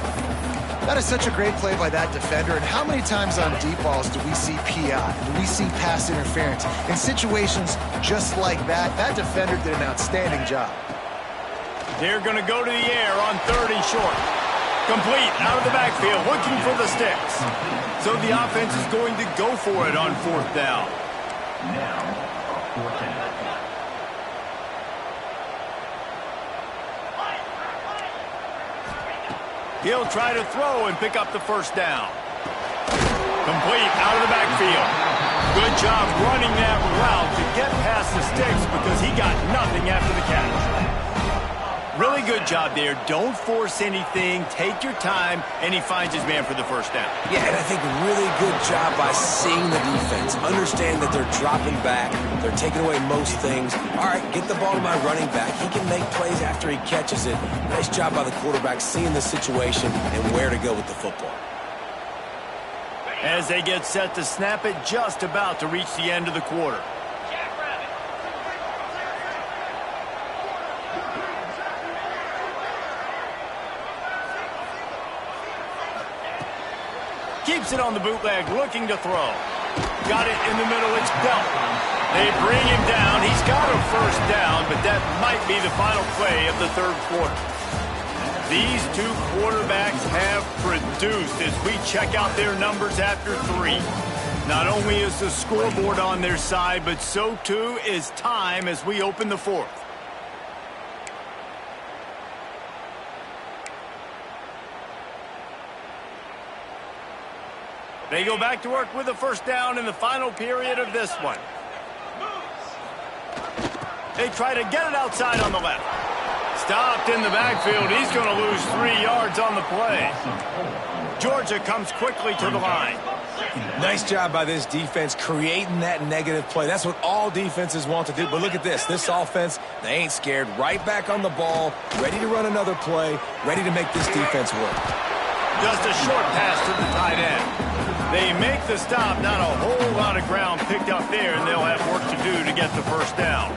Speaker 2: That is such a great play by that defender, and how many times on deep balls do we see PI? Do we see pass interference? In situations just like that, that defender did an outstanding job.
Speaker 1: They're going to go to the air on 3rd and short. Complete out of the backfield, looking for the sticks. So the offense is going to go for it on 4th down.
Speaker 4: Now, 4th down.
Speaker 1: He'll try to throw and pick up the first down. Complete out of the backfield. Good job running that route to get past the sticks because he got nothing after the catch. Really good job there. Don't force anything. Take your time, and he finds his man for the first down.
Speaker 3: Yeah, and I think really good job by seeing the defense. Understand that they're dropping back. They're taking away most things. All right, get the ball to my running back. He can make plays after he catches it. Nice job by the quarterback seeing the situation and where to go with the football.
Speaker 1: As they get set to snap it, just about to reach the end of the quarter. Keeps it on the bootleg, looking to throw. Got it in the middle, it's dealt. They bring him down. He's got a first down, but that might be the final play of the third quarter. These two quarterbacks have produced as we check out their numbers after 3. Not only is the scoreboard on their side, but so too is time as we open the fourth. They go back to work with a first down in the final period of this one. They try to get it outside on the left. Stopped in the backfield. He's going to lose 3 yards on the play. Georgia comes quickly to the line.
Speaker 3: Nice job by this defense creating that negative play. That's what all defenses want to do. But look at this. This offense, they ain't scared. Right back on the ball, ready to run another play, ready to make this defense work.
Speaker 1: Just a short pass to the tight end. They make the stop, not a whole lot of ground picked up there, and they'll have work to do to get the first down.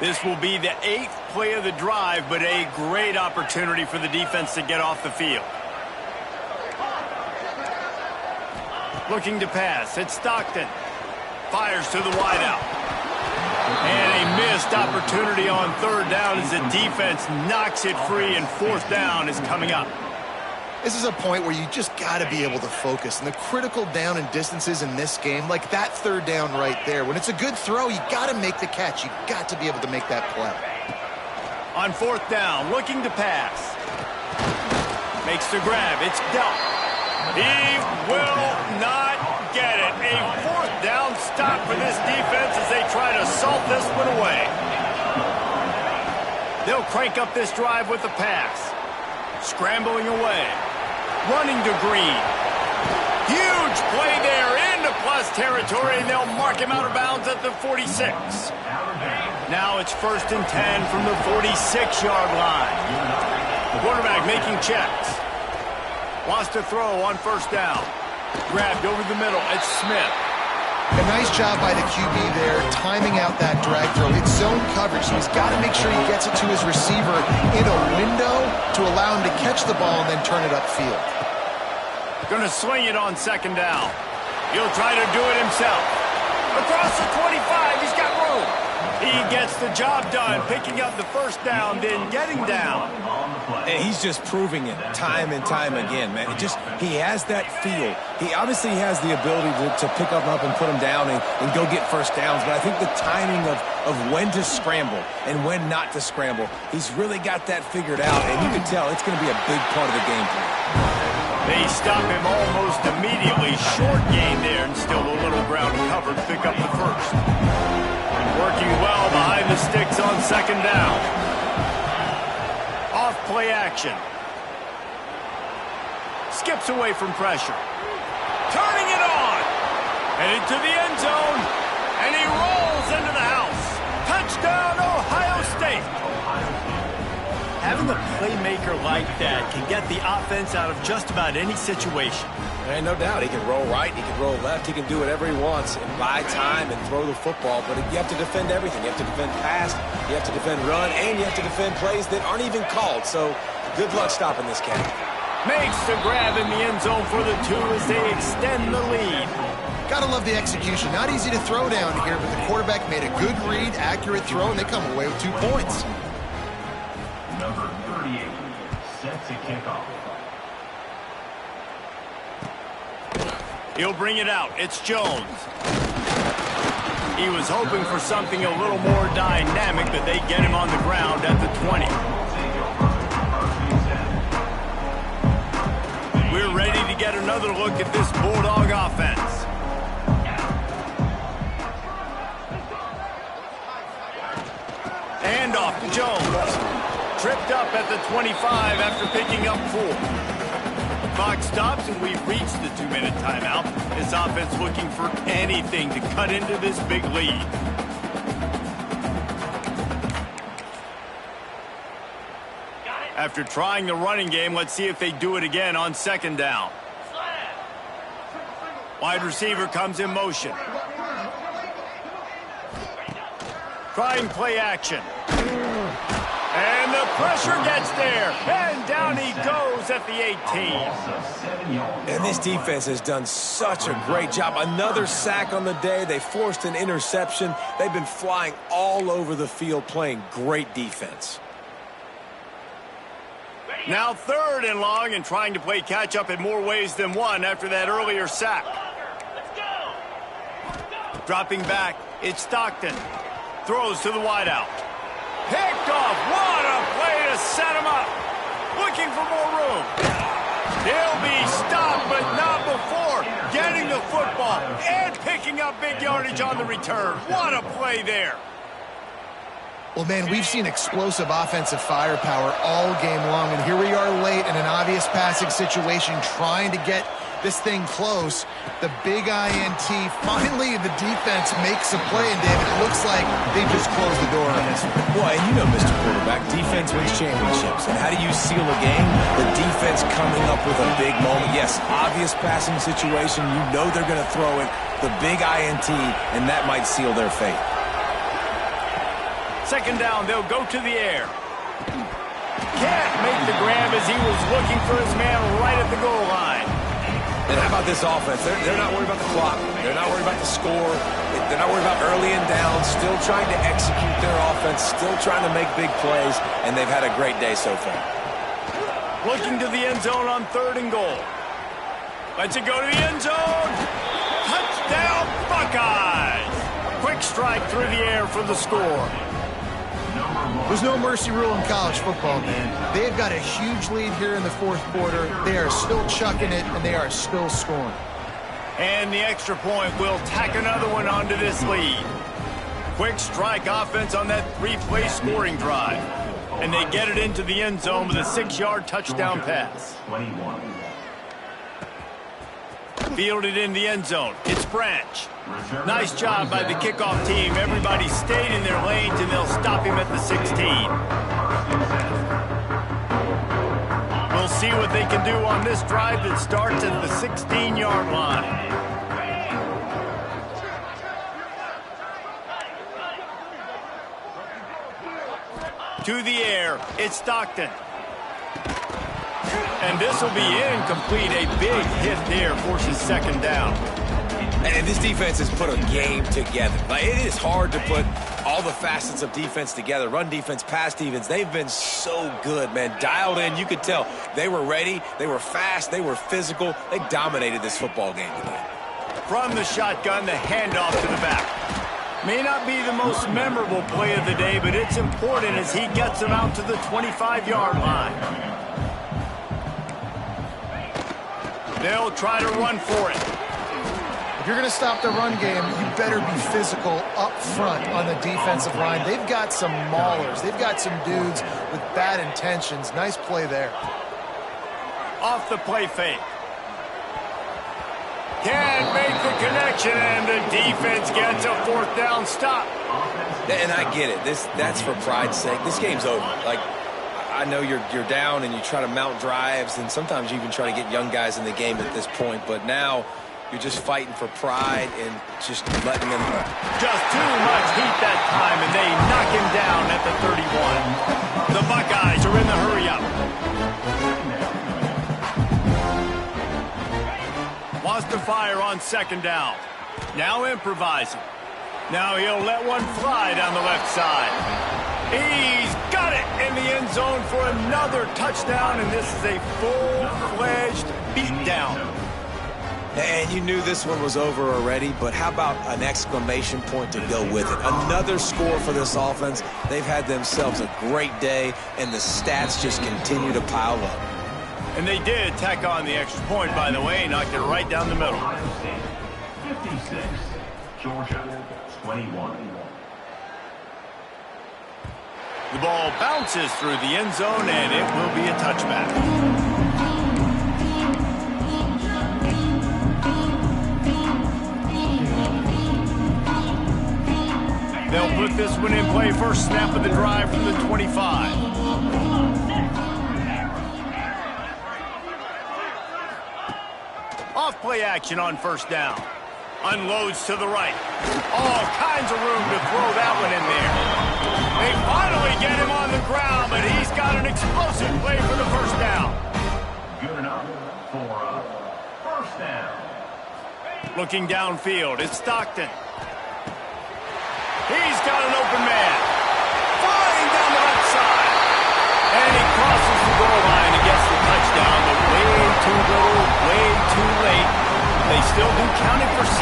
Speaker 1: This will be the 8th play of the drive, but a great opportunity for the defense to get off the field. Looking to pass, it's Stockton. Fires to the wideout. And a missed opportunity on third down as the defense knocks it free, and fourth down is coming up.
Speaker 2: This is a point where you just got to be able to focus. And the critical down and distances in this game, like that third down right there, when it's a good throw, you got to make the catch. You got to be able to make that play.
Speaker 1: On fourth down, looking to pass. Makes the grab. It's dealt. He will not get it. A fourth down stop for this defense as they try to salt this one away. They'll crank up this drive with the pass. Scrambling away. Running to Green. Huge play there into plus territory, and they'll mark him out of bounds at the 46. Now it's 1st and 10 from the 46-yard line. The quarterback making checks. Wants to throw on first down. Grabbed over the middle. It's Smith.
Speaker 2: A nice job by the QB there, timing out that drag throw. It's zone coverage, so he's got to make sure he gets it to his receiver in a window to allow him to catch the ball and then turn it upfield.
Speaker 1: Going to swing it on second down. He'll try to do it himself. Across the 25, he's got room. He gets the job done, picking up the first down, then getting down.
Speaker 3: And he's just proving it time and time again, man. He has that feel. He obviously has the ability to pick up and put him down and go get first downs. But I think the timing of when to scramble and when not to scramble, he's really got that figured out. And you can tell it's going to be a big part of the game plan.
Speaker 1: They stop him almost immediately. Short gain there, and still a little ground covered. Pick up the first. Working well behind the sticks on second down. Off play action. Skips away from pressure. Turning it on. Headed to the end zone. And he rolls into the house. Touchdown, Ohio State. Having a playmaker like that can get the offense out of just about any situation.
Speaker 3: And no doubt, he can roll right, he can roll left, he can do whatever he wants and buy time and throw the football. But you have to defend everything. You have to defend pass, you have to defend run, and you have to defend plays that aren't even called. So good luck stopping this cat.
Speaker 1: Makes the grab in the end zone for the 2 as they extend the lead.
Speaker 2: Gotta love the execution. Not easy to throw down here, but the quarterback made a good read, accurate throw, and they come away with 2 points.
Speaker 4: Number 38 sets a kickoff.
Speaker 1: He'll bring it out. It's Jones. He was hoping for something a little more dynamic, but they get him on the ground at the 20. We're ready to get another look at this Bulldog offense. Hand off to Jones. Tripped up at the 25 after picking up 4. Clock stops and we've reached the 2-minute timeout. This offense looking for anything to cut into this big lead. After trying the running game, let's see if they do it again on 2nd down. Wide receiver comes in motion. Trying play action. And the pressure gets there. And down he goes at the 18.
Speaker 3: And this defense has done such a great job. Another sack on the day. They forced an interception. They've been flying all over the field playing great defense.
Speaker 1: Now 3rd and long and trying to play catch up in more ways than one after that earlier sack. Dropping back, it's Stockton. Throws to the wideout. Picked off. What a play to set him up. Looking for more room. He'll be stopped, but not before getting the football and picking up big yardage on the return. What a play there.
Speaker 2: Well, man, we've seen explosive offensive firepower all game long, and here we are late in an obvious passing situation trying to get this thing close. The big INT, finally the defense makes a play, and David, it looks like they just closed the door on this one.
Speaker 3: Well, and you know, Mr. Quarterback, defense wins championships. And how do you seal a game? The defense coming up with a big moment. Yes, obvious passing situation. You know they're going to throw it. The big INT, and that might seal their fate.
Speaker 1: 2nd down, they'll go to the air. Can't make the grab as he was looking for his man right at the goal line.
Speaker 3: And how about this offense? They're not worried about the clock. They're not worried about the score. They're not worried about early and down. Still trying to execute their offense. Still trying to make big plays. And they've had a great day so far.
Speaker 1: Looking to the end zone on 3rd and goal. Lets it go to the end zone. Touchdown, Buckeyes. Quick strike through the air for the score.
Speaker 2: There's no mercy rule in college football, man. They've got a huge lead here in the 4th quarter. They are still chucking it, and they are still scoring.
Speaker 1: And the extra point will tack another one onto this lead. Quick strike offense on that 3-play scoring drive. And they get it into the end zone with a 6-yard touchdown pass. Fielded in the end zone. It's Branch. Nice job by the kickoff team. Everybody stayed in their lanes, and they'll stop him at the 16. We'll see what they can do on this drive that starts at the 16-yard line. To the air, it's Stockton. And this will be incomplete. A big hit there forces 2nd down.
Speaker 3: And this defense has put a game together. Like, it is hard to put all the facets of defense together. Run defense, pass defense. They've been so good, man. Dialed in. You could tell they were ready. They were fast. They were physical. They dominated this football game today.
Speaker 1: From the shotgun, the handoff to the back. May not be the most memorable play of the day, but it's important as he gets them out to the 25-yard line. They'll try to run for it.
Speaker 2: If you're going to stop the run game, you better be physical up front on the defensive line. They've got some maulers. They've got some dudes with bad intentions. Nice play there.
Speaker 1: Off the play fake. Can't make the connection, and the defense gets a 4th down stop.
Speaker 3: And I get it. That's for pride's sake. This game's over. Like, I know you're down and you try to mount drives, and sometimes you even try to get young guys in the game at this point, but now you're just fighting for pride and just letting them.
Speaker 1: Just too much heat that time, and they knock him down at the 31. The Buckeyes are in the hurry-up. Wants to fire on 2nd down. Now improvising. Now he'll let one fly down the left side. He's got it in the end zone for another touchdown, and this is a full-fledged beatdown.
Speaker 3: And you knew this one was over already, but how about an exclamation point to go with it? Another score for this offense. They've had themselves a great day, and the stats just continue to pile up.
Speaker 1: And they did tack on the extra point, by the way, knocked it right down the middle.
Speaker 4: Ohio State 56, Georgia 21.
Speaker 1: The ball bounces through the end zone, and it will be a touchback. They'll put this one in play first snap of the drive from the 25. Off play action on first down. Unloads to the right. All kinds of room to throw that one in there. They finally get him on the ground, but he's got an explosive play for the first down.
Speaker 4: Good enough for a first down.
Speaker 1: Looking downfield, it's Stockton. He's got an open man. Flying down the left side. And he crosses the goal line and gets the touchdown, but way too little, way too late. They still do count it for 6.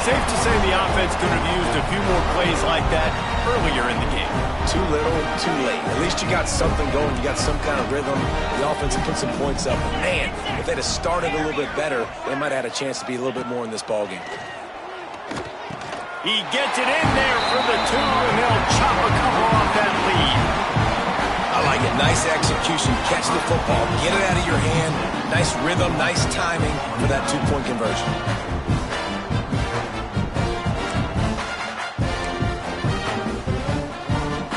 Speaker 1: Safe to say the offense could have used a few more plays like that earlier in the game.
Speaker 3: Too little, too late. At least you got something going. You got some kind of rhythm. The offense put some points up. Man, if they'd have started a little bit better, they might have had a chance to be a little bit more in this ballgame.
Speaker 1: He gets it in there for the 2, and they'll chop a couple off that lead.
Speaker 3: I like it. Nice execution. Catch the football. Get it out of your hand. Nice rhythm, nice timing for that 2-point conversion.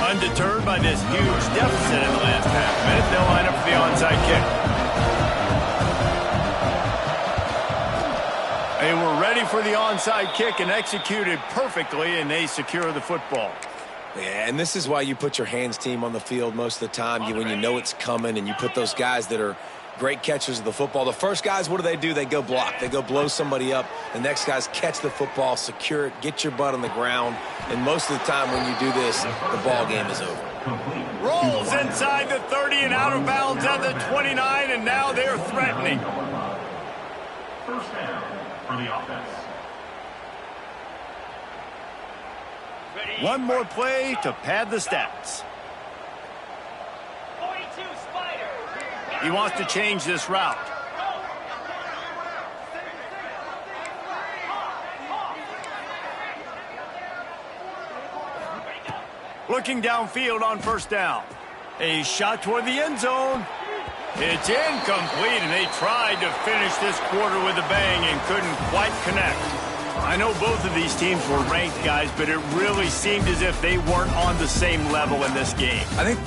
Speaker 1: Undeterred by this huge deficit in the last half minute, they'll line up for the onside kick. They were ready for the onside kick and executed perfectly, and they secure the football.
Speaker 3: Yeah, and this is why you put your hands team on the field most of the time when you know it's coming, and you put those guys that are great catchers of the football. The first guys, what do? They go block. They go blow somebody up. The next guys catch the football, secure it, get your butt on the ground. And most of the time when you do this, the ball game is over.
Speaker 1: Rolls inside the 30 and out of bounds at the 29, and now they're threatening.
Speaker 4: First down for the offense.
Speaker 1: One more play to pad the stats. He wants to change this route. Looking downfield on first down. A shot toward the end zone. It's incomplete, and they tried to finish this quarter with a bang and couldn't quite connect. I know both of these teams were ranked, guys, but it really seemed as if they weren't on the same level in this game.
Speaker 3: I think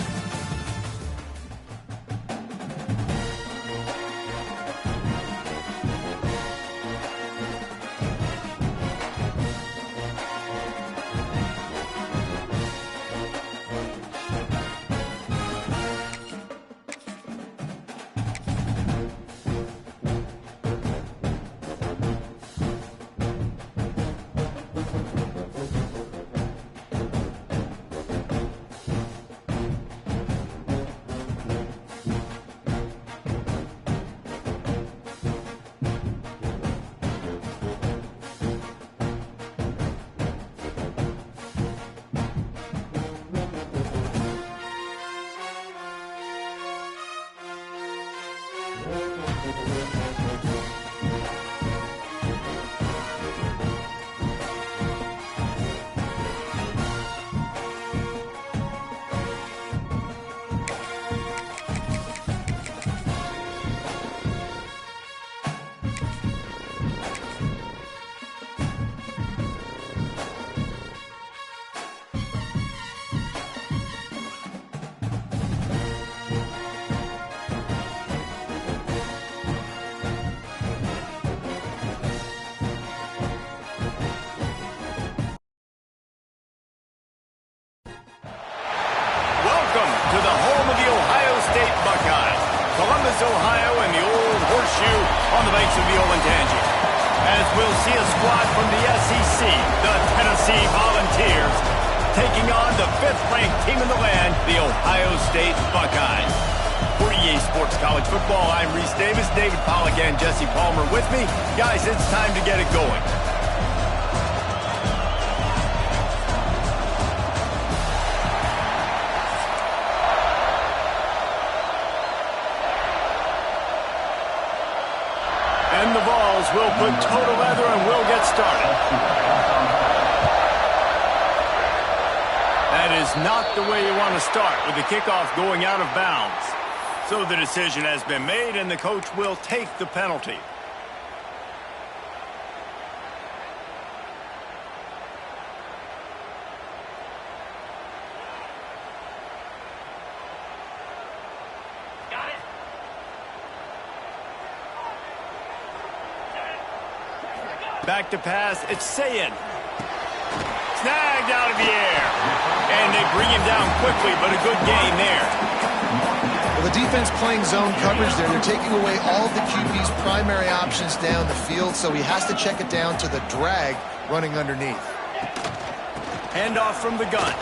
Speaker 1: Ohio, and the old horseshoe on the banks of the Olentangy. As we'll see a squad from the SEC, the Tennessee Volunteers, taking on the 5th-ranked team in the land, the Ohio State Buckeyes. For EA Sports College Football. I'm Reese Davis, David Pollack, and Jesse Palmer with me. Guys, it's time to get it going. And the balls will put toe to leather and we'll get started. That is not the way you want to start with the kickoff going out of bounds. So the decision has been made and the coach will take the penalty. Back to pass, it's Sayin. Snagged out of the air. And they bring him down quickly, but a good gain there.
Speaker 2: Well, the defense playing zone coverage there. They're taking away all of the QB's primary options down the field, so he has to check it down to the drag running underneath.
Speaker 1: Handoff from the gun.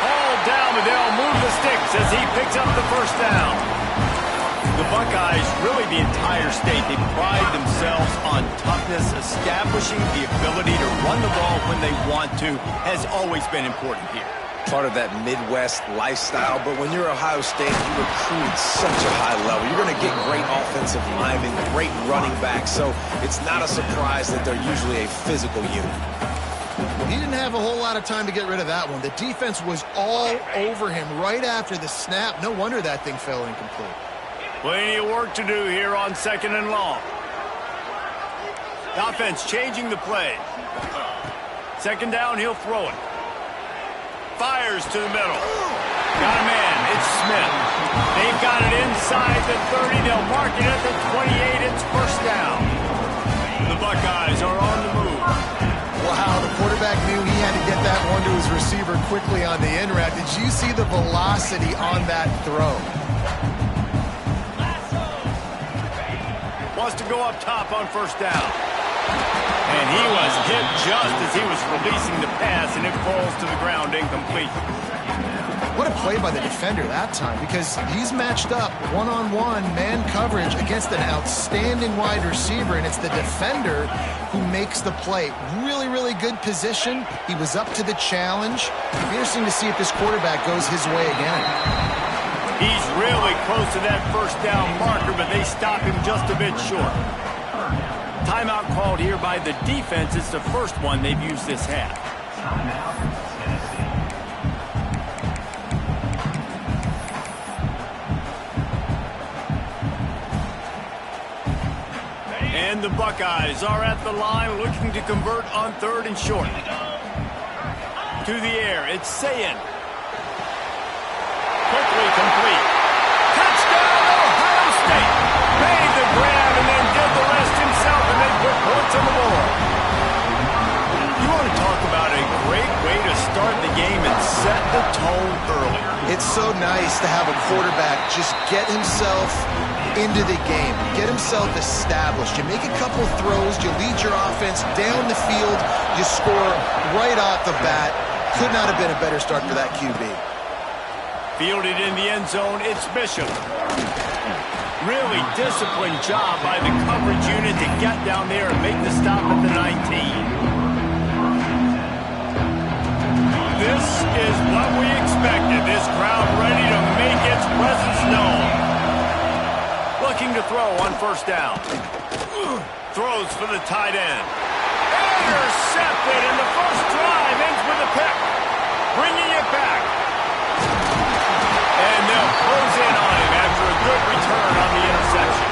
Speaker 1: All down, but they'll move the sticks as he picks up the first down. The Buckeyes, really the entire state, they pride themselves on toughness. Establishing the ability to run the ball when they want to has always been important here.
Speaker 3: Part of that Midwest lifestyle, but when you're Ohio State, you recruit at such a high level. You're going to get great offensive linemen, great running backs, so it's not a surprise that they're usually a physical unit.
Speaker 2: He didn't have a whole lot of time to get rid of that one. The defense was all over him right after the snap. No wonder that thing fell incomplete.
Speaker 1: Plenty of work to do here on 2nd and long. The offense changing the play. 2nd down, he'll throw it. Fires to the middle. Got a man, it's Smith. They've got it inside the 30. They'll mark it at the 28. It's first down. The Buckeyes are on the move.
Speaker 2: Wow, the quarterback knew he had to get that one to his receiver quickly on the in route. Did you see the velocity on that throw?
Speaker 1: Wants to go up top on first down. And he was hit just as he was releasing the pass, and it falls to the ground incomplete.
Speaker 2: What a play by the defender that time, because he's matched up one-on-one man coverage against an outstanding wide receiver, and it's the defender who makes the play. Really, really good position. He was up to the challenge. It'll be interesting to see if this quarterback goes his way again.
Speaker 1: He's really close to that first down marker, but they stop him just a bit short. Timeout called here by the defense. It's the first one they've used this half. And the Buckeyes are at the line looking to convert on 3rd and short. To the air, it's Sayin. Quickly complete. Touchdown, Ohio State. Made the grab and then did the rest himself and then put points on the board. You want to talk about a great way to start the game and set the tone early.
Speaker 2: It's so nice to have a quarterback just get himself into the game, get himself established. You make a couple throws, you lead your offense down the field, you score right off the bat. Could not have been a better start for that QB.
Speaker 1: Fielded in the end zone, it's Bishop. Really disciplined job by the coverage unit to get down there and make the stop at the 19. This is what we expected. This crowd ready to make its presence known. Looking to throw on first down. Throws for the tight end. Intercepted, and the first drive ends with a pick. Bringing it back. And they'll close in on him after a good return on the interception.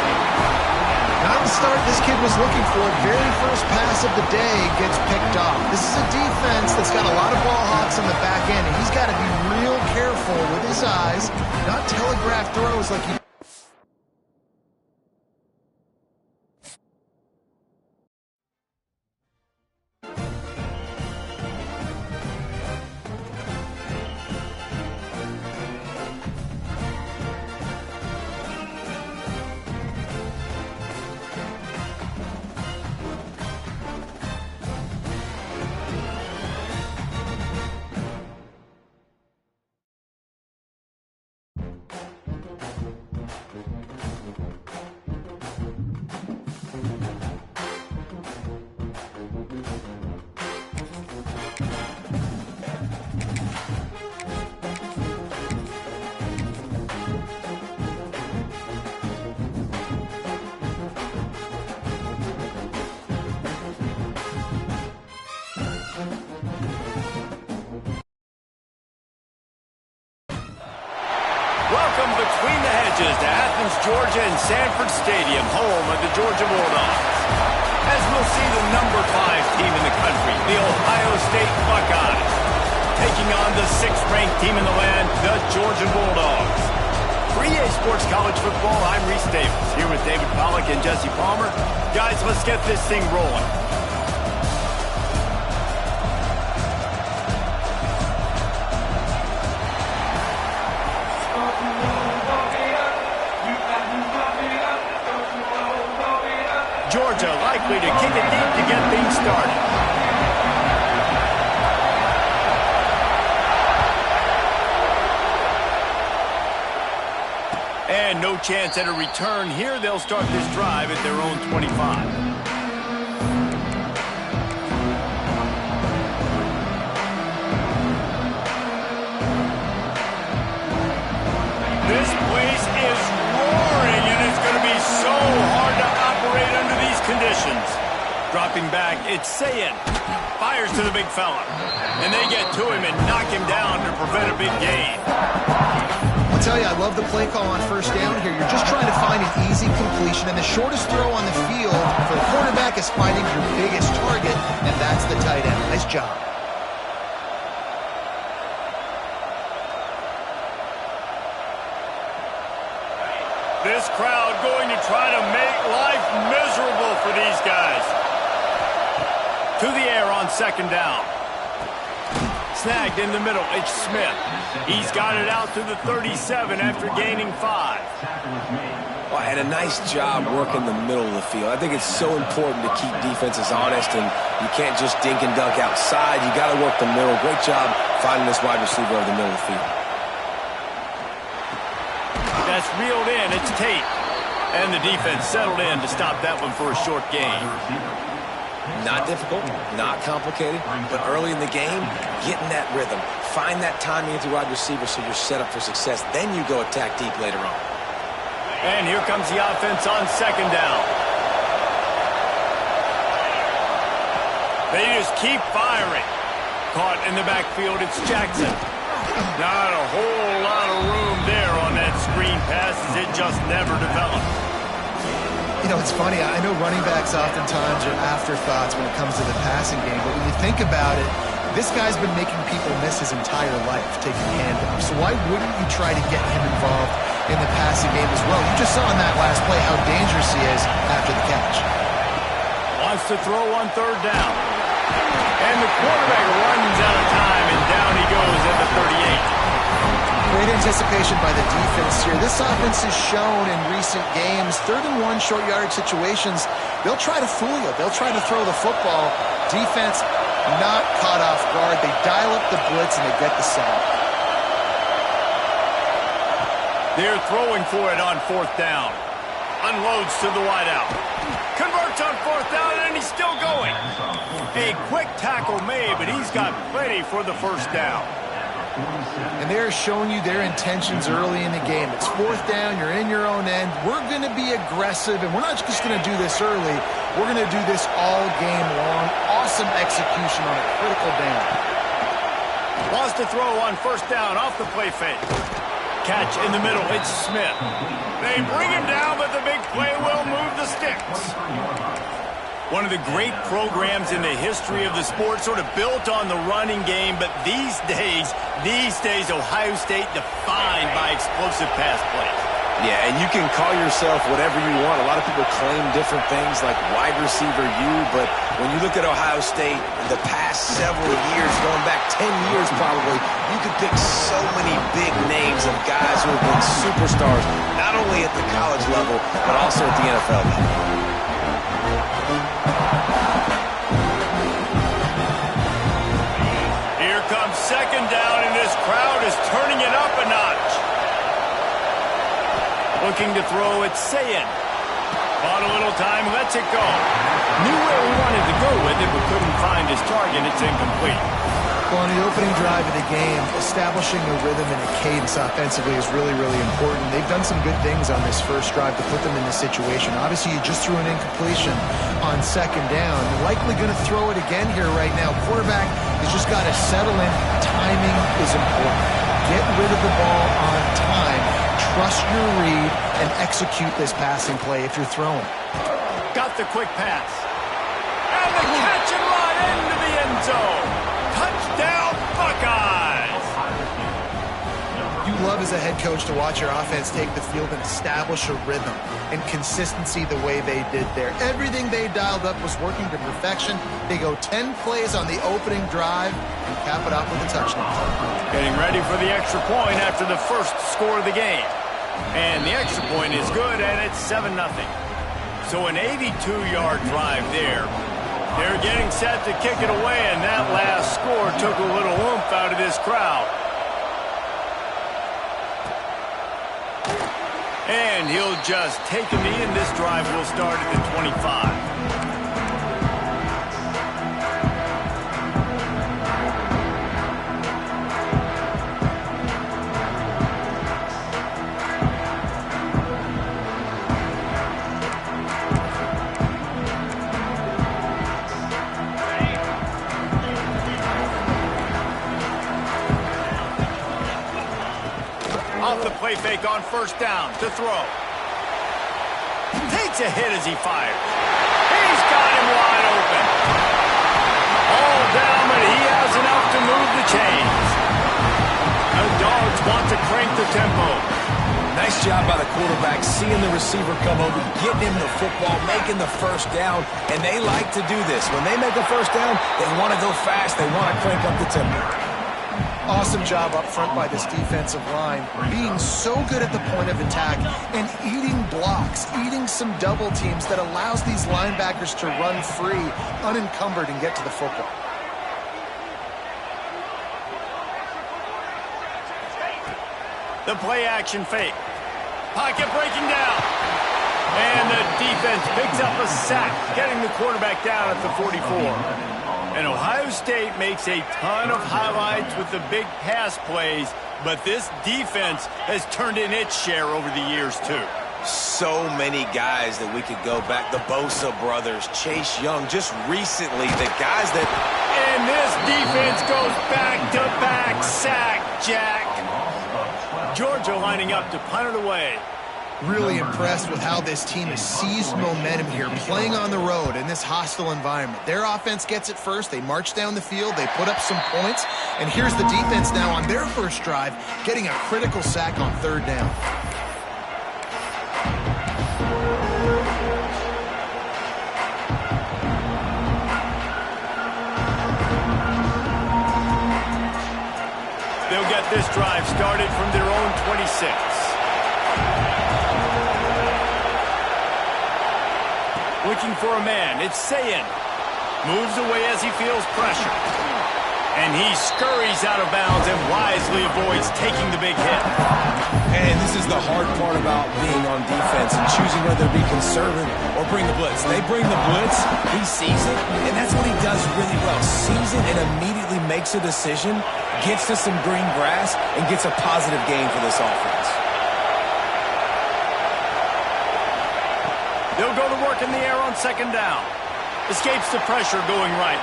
Speaker 2: Not the start this kid was looking for. Very first pass of the day gets picked off. This is a defense that's got a lot of ball hawks on the back end, and he's got to be real careful with his eyes, not telegraph throws like he
Speaker 1: Welcome between the hedges to Athens, Georgia and Sanford Stadium, home of the Georgia Bulldogs. As we'll see the number 5 team in the country, the Ohio State Buckeyes, taking on the 6th-ranked team in the land, the Georgia Bulldogs. For EA Sports College Football, I'm Reese Davis, here with David Pollack and Jesse Palmer. Guys, let's get this thing rolling. Georgia likely to kick it deep to get things started. And no chance at a return here. They'll start this drive at their own 25. This place is roaring, and it's going to be so hard to operate under these conditions. Dropping back, it's Sayin. Fires to the big fella. And they get to him and knock him down to prevent a big gain.
Speaker 2: I'll tell you, I love the play call on first down here. You're just trying to find an easy completion, and the shortest throw on the field for the quarterback is finding your biggest target, and that's the tight end. Nice job.
Speaker 1: This crowd going to try to make life miserable for these guys. To the air on second down. Snagged in the middle, it's Smith. He's got it out to the 37 after gaining 5.
Speaker 3: Well, and a nice job working the middle of the field. I think it's so important to keep defenses honest, and you can't just dink and dunk outside. You got to work the middle. Great job finding this wide receiver over the middle of the field.
Speaker 1: That's reeled in, it's Tate. And the defense settled in to stop that one for a short gain.
Speaker 3: Not difficult, not complicated, but early in the game, get in that rhythm. Find that timing with your wide receiver so you're set up for success. Then you go attack deep later on.
Speaker 1: And here comes the offense on second down. They just keep firing. Caught in the backfield, it's Jackson. Not a whole lot of room there on that screen pass as it just never developed.
Speaker 2: You know, it's funny. I know running backs oftentimes are afterthoughts when it comes to the passing game, but when you think about it, this guy's been making people miss his entire life taking handoffs. So why wouldn't you try to get him involved in the passing game as well? You just saw in that last play how dangerous he is after the catch.
Speaker 1: Wants to throw on third down. And the quarterback runs out of time, and down he goes at the 38.
Speaker 2: Great anticipation by the defense here. This offense has shown in recent games, 3rd and 1 short yardage situations, they'll try to fool you. They'll try to throw the football. Defense not caught off guard. They dial up the blitz and they get the sack.
Speaker 1: They're throwing for it on 4th down. Unloads to the wideout. Converts on 4th down, and he's still going. A quick tackle made, but he's got plenty for the first down.
Speaker 2: And they're showing you their intentions early in the game. It's 4th down, you're in your own end. We're going to be aggressive, and we're not just going to do this early. We're going to do this all game long. Awesome execution on a critical down.
Speaker 1: Wants to throw on 1st down off the play fake. Catch in the middle, it's Smith. They bring him down, but the big play will move the sticks. One of the great programs in the history of the sport, sort of built on the running game, but these days, Ohio State defined by explosive pass play.
Speaker 3: Yeah, and you can call yourself whatever you want. A lot of people claim different things like wide receiver U, but when you look at Ohio State in the past several years, going back 10 years probably, you could pick so many big names of guys who have been superstars, not only at the college level, but also at the NFL level.
Speaker 1: Here comes second down, and this crowd is turning it up a notch. Look Looking to throw, it's Sayin. Bought a little time, lets it go. Knew where he wanted to go with it, but couldn't find his target. It's incomplete.
Speaker 2: Well, on the opening drive of the game, establishing a rhythm and a cadence offensively is really, really important. They've done some good things on this first drive to put them in this situation. Obviously, you just threw an incompletion on second down. Likely going to throw it again here right now. Quarterback has just got to settle in. Timing is important. Get rid of the ball on time. Trust your read and execute this passing play if you're throwing.
Speaker 1: Got the quick pass. And the catch and run into the end zone. Touchdown, Buckeyes!
Speaker 2: You love as a head coach to watch your offense take the field and establish a rhythm and consistency the way they did there. Everything they dialed up was working to perfection. They go 10 plays on the opening drive and cap it off with a touchdown.
Speaker 1: Getting ready for the extra point after the first score of the game. And the extra point is good, and it's 7-0. So an 82-yard drive there. They're getting set to kick it away, and that last score took a little oomph out of this crowd. And he'll just take a knee, and this drive will start at the 25. Off the play fake on first down to throw. Takes a hit as he fires. He's got him wide open. All down, but he has enough to move the chains. The Dogs want to crank the tempo.
Speaker 3: Nice job by the quarterback, seeing the receiver come over, getting him the football, making the first down, and they like to do this. When they make a first down, they want to go fast. They want to crank up the tempo.
Speaker 2: Awesome job up front by this defensive line, being so good at the point of attack and eating blocks, eating some double teams that allows these linebackers to run free, unencumbered, and get to the football.
Speaker 1: The play action fake. Pocket breaking down. And the defense picks up a sack, getting the quarterback down at the 44. And Ohio State makes a ton of highlights with the big pass plays, but this defense has turned in its share over the years, too.
Speaker 3: So many guys that we could go back. The Bosa brothers, Chase Young, just recently, the guys that...
Speaker 1: And this defense goes back-to-back sack, Jack. Georgia lining up to punt it away.
Speaker 2: Really impressed with how this team has seized momentum here, playing on the road in this hostile environment. Their offense gets it first. They march down the field. They put up some points. And here's the defense now on their first drive, getting a critical sack on third down.
Speaker 1: They'll get this drive started from their own 26. Looking for a man, it's Sayin. Moves away as he feels pressure. And he scurries out of bounds and wisely avoids taking the big hit.
Speaker 3: And this is the hard part about being on defense and choosing whether to be conservative or bring the blitz. They bring the blitz, he sees it, and that's what he does really well. Sees it and immediately makes a decision, gets to some green grass, and gets a positive gain for this offense.
Speaker 1: They'll go to work in the air on second down. Escapes the pressure going right.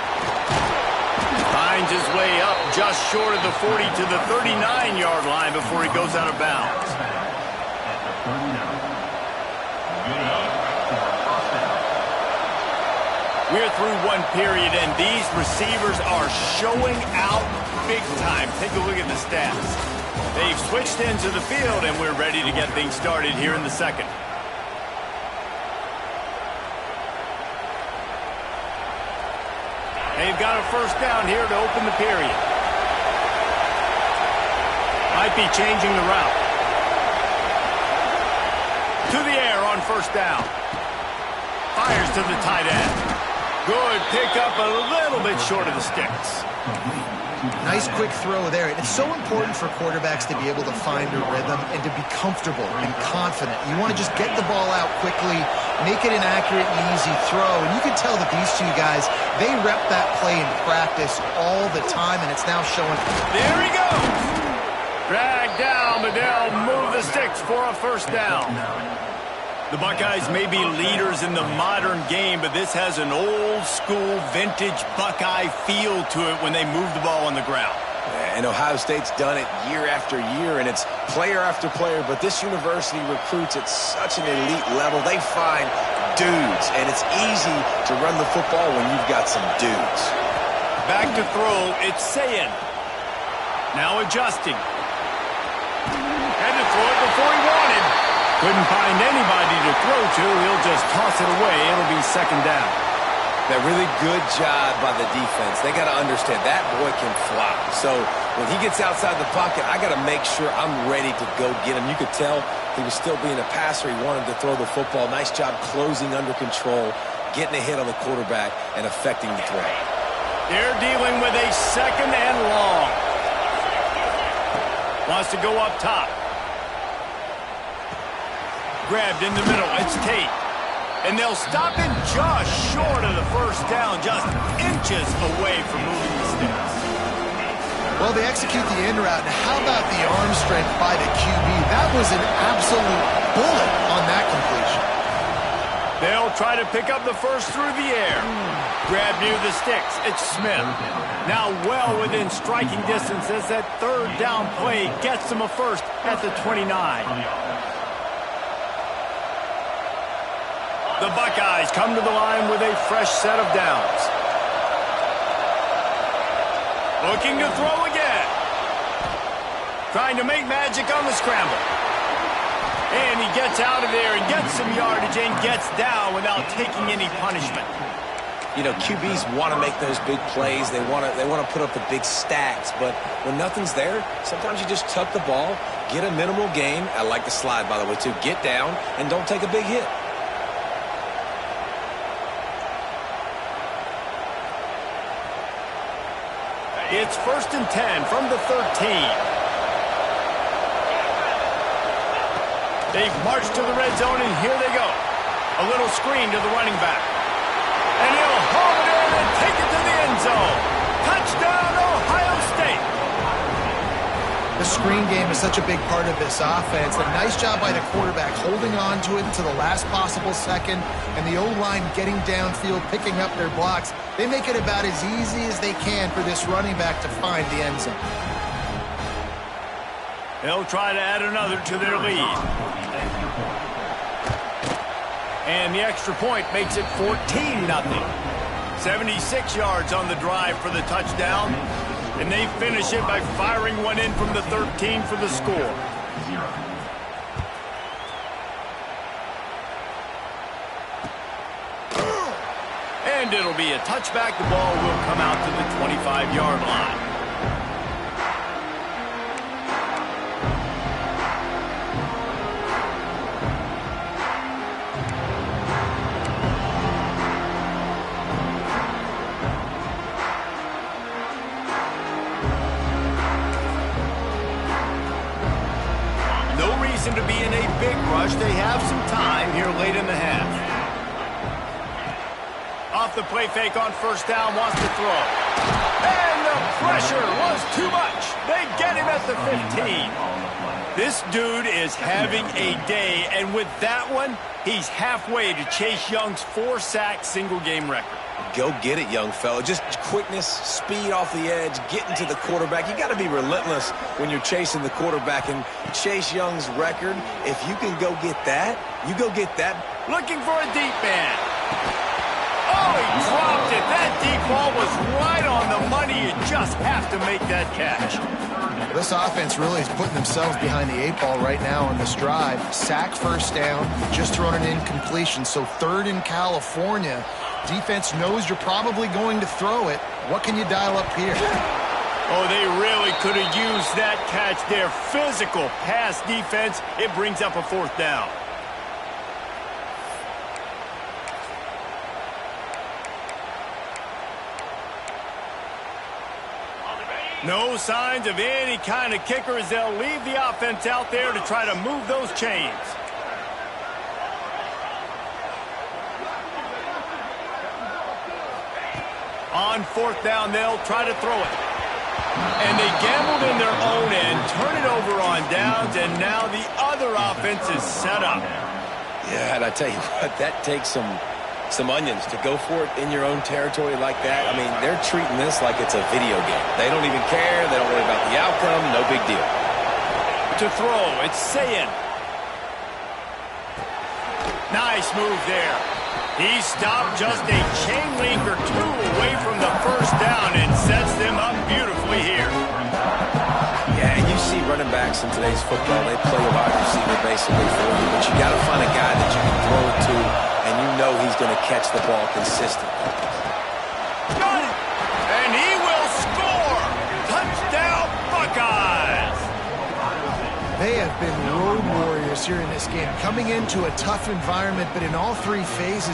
Speaker 1: Finds his way up just short of the 40 to the 39-yard line before he goes out of bounds. We're through one period, and these receivers are showing out big time. Take a look at the stats. They've switched into the field, and we're ready to get things started here in the second. They've got a first down here to open the period. Might be changing the route. To the air on first down. Fires to the tight end. Good pick up, a little bit short of the sticks.
Speaker 2: Nice quick throw there. And it's so important for quarterbacks to be able to find a rhythm and to be comfortable and confident. You want to just get the ball out quickly, make it an accurate and easy throw. And you can tell that these two guys, they rep that play in practice all the time, and it's now showing.
Speaker 1: There he goes. Dragged down, but they'll move the sticks for a first down. The Buckeyes may be leaders in the modern game, but this has an old-school, vintage Buckeye feel to it when they move the ball on the ground.
Speaker 3: And Ohio State's done it year after year, and it's player after player, but this university recruits at such an elite level. They find dudes, and it's easy to run the football when you've got some dudes.
Speaker 1: Back to throw, it's Sayin. Now adjusting. Had to throw it before he wanted. Couldn't find anybody to throw to. He'll just toss it away. It'll be second down.
Speaker 3: That really good job by the defense. They got to understand that boy can fly. So when he gets outside the pocket, I got to make sure I'm ready to go get him. You could tell he was still being a passer. He wanted to throw the football. Nice job closing under control, getting a hit on the quarterback, and affecting the throw.
Speaker 1: They're dealing with a second and long. Wants to go up top. Grabbed in the middle. It's Tate. And they'll stop him just short of the first down, just inches away from moving the sticks.
Speaker 2: Well, they execute the in route. And how about the arm strength by the QB? That was an absolute bullet on that completion.
Speaker 1: They'll try to pick up the first through the air. Grab near the sticks. It's Smith. Now well within striking distance as that third down play gets them a first at the 29. The Buckeyes come to the line with a fresh set of downs. Looking to throw again. Trying to make magic on the scramble. And he gets out of there and gets some yardage and gets down without taking any punishment.
Speaker 3: You know, QBs want to make those big plays. They want to put up the big stats. But when nothing's there, sometimes you just tuck the ball, get a minimal gain. I like the slide, by the way, too. Get down and don't take a big hit.
Speaker 1: It's 1st and 10 from the 13. They've marched to the red zone, and here they go. A little screen to the running back. And he'll haul it in and take it to the end zone. Touchdown, Ohio State.
Speaker 2: The screen game is such a big part of this offense. A nice job by the quarterback holding on to it to the last possible second, and the O-line getting downfield, picking up their blocks. They make it about as easy as they can for this running back to find the end zone.
Speaker 1: They'll try to add another to their lead. And the extra point makes it 14-0. 76 yards on the drive for the touchdown. And they finish it by firing one in from the 13 for the score. And it'll be a touchback. The ball will come out to the 25-yard line. To be in a big rush. They have some time here late in the half. Off the play fake on first down, wants to throw. And the pressure was too much. They get him at the 15. This dude is having a day, and with that one, he's halfway to Chase Young's 4-sack single-game record.
Speaker 3: Go get it, young fella. Just quickness, speed off the edge, getting to the quarterback. You got to be relentless when you're chasing the quarterback. And Chase Young's record, if you can go get that, you go get that.
Speaker 1: Looking for a deep man. Oh, he dropped it. That deep ball was right on the money. You just have to make that catch.
Speaker 2: This offense really is putting themselves behind the 8 ball right now on this drive. Sack first down, just thrown an incompletion. So 3rd in California. Defense knows you're probably going to throw it. What can you dial up here?
Speaker 1: Oh, they really could have used that catch there. Physical pass defense. It brings up a 4th down. No signs of any kind of kicker as they'll leave the offense out there to try to move those chains. On fourth down, they'll try to throw it. And they gambled in their own end, turn it over on downs, and now the other offense is set up.
Speaker 3: Yeah, and I tell you what, that takes some onions to go for it in your own territory like that. I mean, they're treating this like it's a video game. They don't even care. They don't worry about the outcome. No big deal.
Speaker 1: To throw, it's Sayin. Nice move there. He stopped just a chain link or two away from the first down and sets them up beautifully here.
Speaker 3: Yeah, and you see running backs in today's football, they play a wide receiver basically for you, but you got to find a guy that you can throw it to, and you know he's going to catch the ball consistently.
Speaker 1: Got it! And he will score! Touchdown, Buckeyes!
Speaker 2: They have been road warriors here in this game, coming into a tough environment, but in all three phases.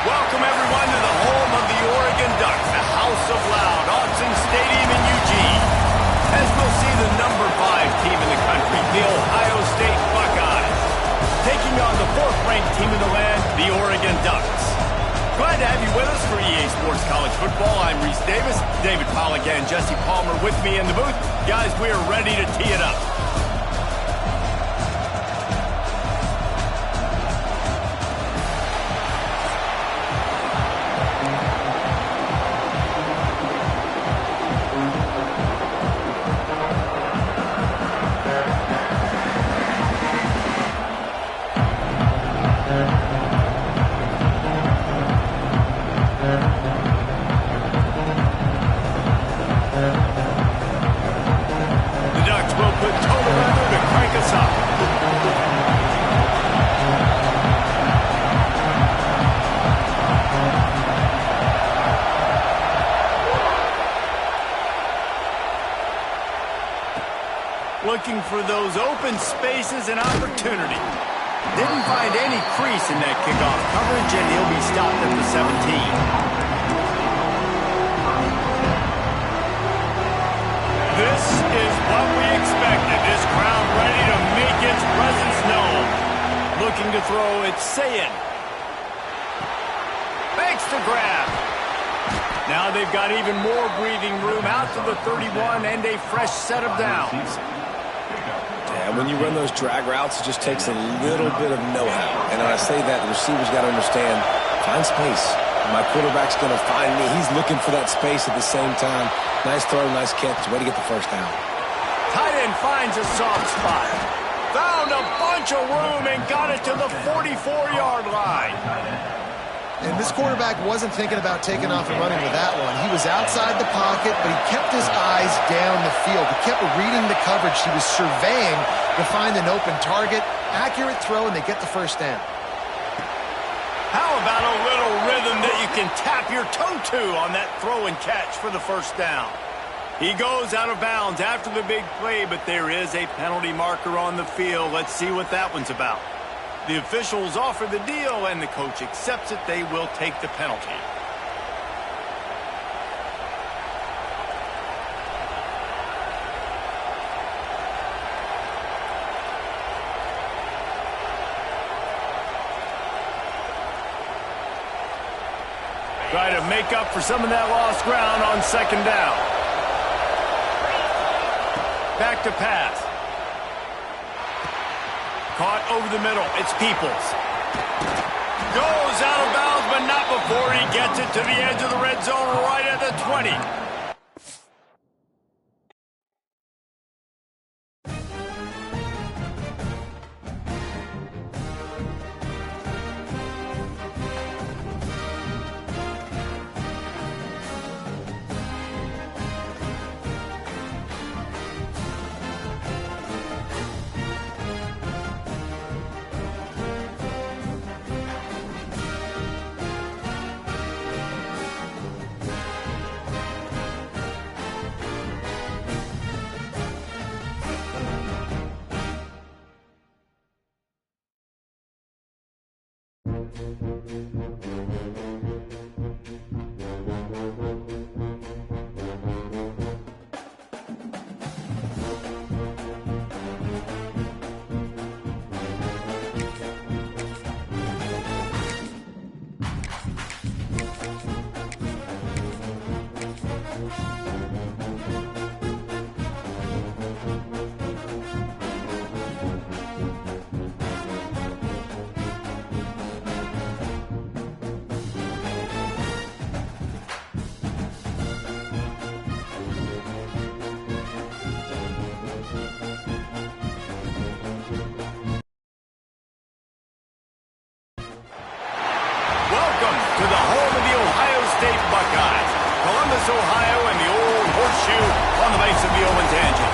Speaker 1: Welcome, everyone, to the home of the Oregon Ducks, the House of Loud, Autzen Stadium in Eugene. As we'll see the number 5 team in the country, the Ohio State Buckeyes, taking on the 4th-ranked team in the land, the Oregon Ducks. Glad to have you with us for EA Sports College Football. I'm Reese Davis, David Pollack and Jesse Palmer with me in the booth. Guys, we are ready to tee it up. Looking for those open spaces and opportunity. Didn't find any crease in that kickoff coverage, and he'll be stopped at the 17. This is what we expected. This crowd ready to make its presence known. Looking to throw, it's Sayin. Makes the grab. Now they've got even more breathing room out to the 31 and a fresh set of downs.
Speaker 3: And when you run those drag routes, it just takes a little bit of know-how. And when I say that, the receiver's got to understand, find space. My quarterback's going to find me. He's looking for that space at the same time. Nice throw, nice catch. Way to get the first down.
Speaker 1: Tight end finds a soft spot. Found a bunch of room and got it to the 44-yard line.
Speaker 2: And this quarterback wasn't thinking about taking off and running with that one. He was outside the pocket, but he kept his eyes down the field. He kept reading the coverage. He was surveying to find an open target. Accurate throw, and they get the first down.
Speaker 1: How about a little rhythm that you can tap your toe to on that throw and catch for the first down? He goes out of bounds after the big play, but there is a penalty marker on the field. Let's see what that one's about. The officials offer the deal, and the coach accepts it. They will take the penalty. Try to make up for some of that lost ground on second down. Back to pass. Caught over the middle. It's Peoples. Goes out of bounds, but not before he gets it to the edge of the red zone right at the 20. Ohio, and the old horseshoe on the banks of the Owen Tangent.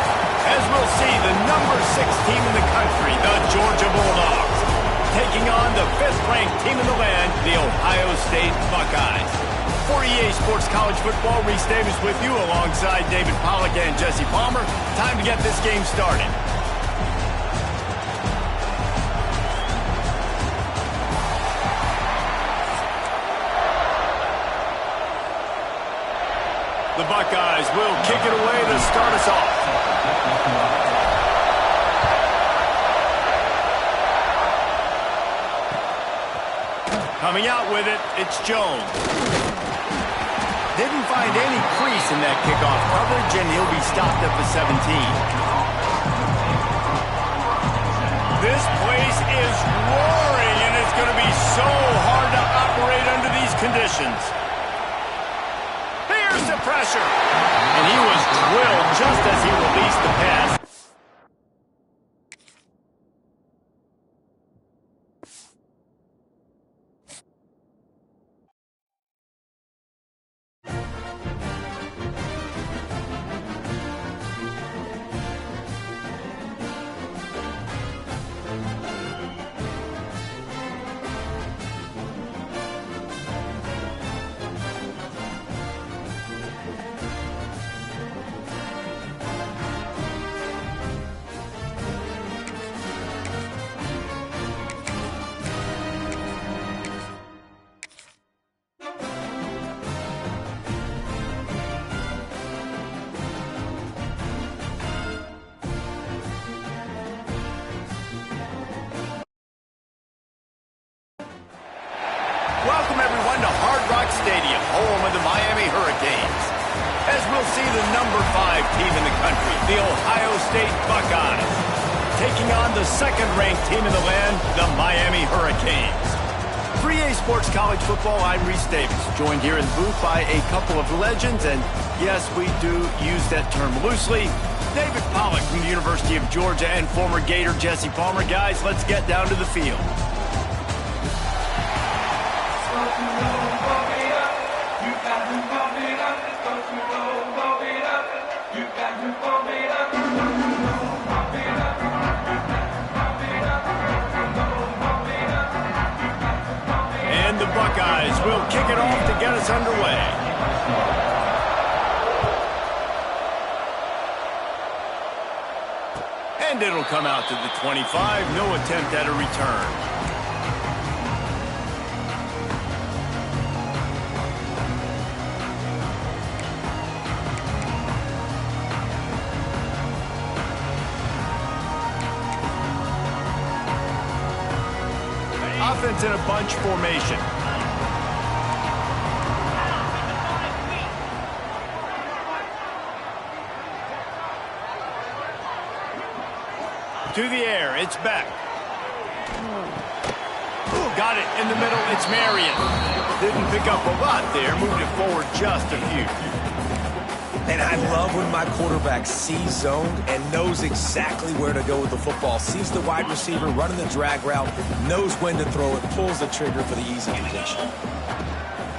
Speaker 1: As we'll see, the number 6 team in the country, the Georgia Bulldogs, taking on the 5th-ranked team in the land, the Ohio State Buckeyes. For EA Sports College Football, Reese Davis with you alongside David Pollack and Jesse Palmer. Time to get this game started. The Buckeyes will kick it away to start us off. Coming out with it, it's Jones. Didn't find any crease in that kickoff coverage, and he'll be stopped at the 17. This place is roaring, and it's going to be so hard to operate under these conditions. The pressure, and he was drilled just as he released the pass. Welcome, everyone, to Hard Rock Stadium, home of the Miami Hurricanes. As we'll see the number 5 team in the country, the Ohio State Buckeyes, taking on the 2nd-ranked team in the land, the Miami Hurricanes. For EA Sports College Football, I'm Reese Davis, joined here in the booth by a couple of legends, and yes, we do use that term loosely. David Pollack from the University of Georgia and former Gator Jesse Palmer. Guys, let's get down to the field. And the Buckeyes will kick it off to get us underway. And it'll come out to the 25. No attempt at a return. Offense in a bunch formation. To the air, it's back. Got it in the middle, it's Marion. Didn't pick up a lot there, moved it forward just a few.
Speaker 3: And I love when my quarterback sees zoned and knows exactly where to go with the football. Sees the wide receiver running the drag route, knows when to throw it, pulls the trigger for the easy completion.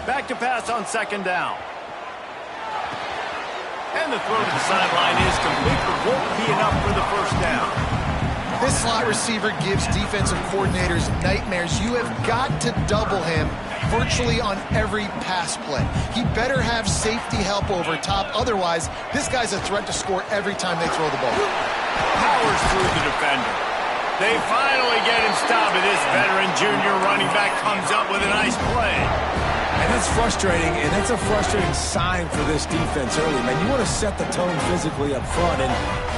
Speaker 1: Back to pass on second down. And the throw to the sideline is complete, but won't be enough for the first down.
Speaker 2: This slot receiver gives defensive coordinators nightmares. You have got to double him virtually on every pass play. He better have safety help over top. Otherwise, this guy's a threat to score every time they throw the ball.
Speaker 1: Powers through the defender. They finally get him stopped, and this veteran junior running back comes up with a nice play.
Speaker 3: And that's frustrating, and that's a frustrating sign for this defense early, man. You want to set the tone physically up front, and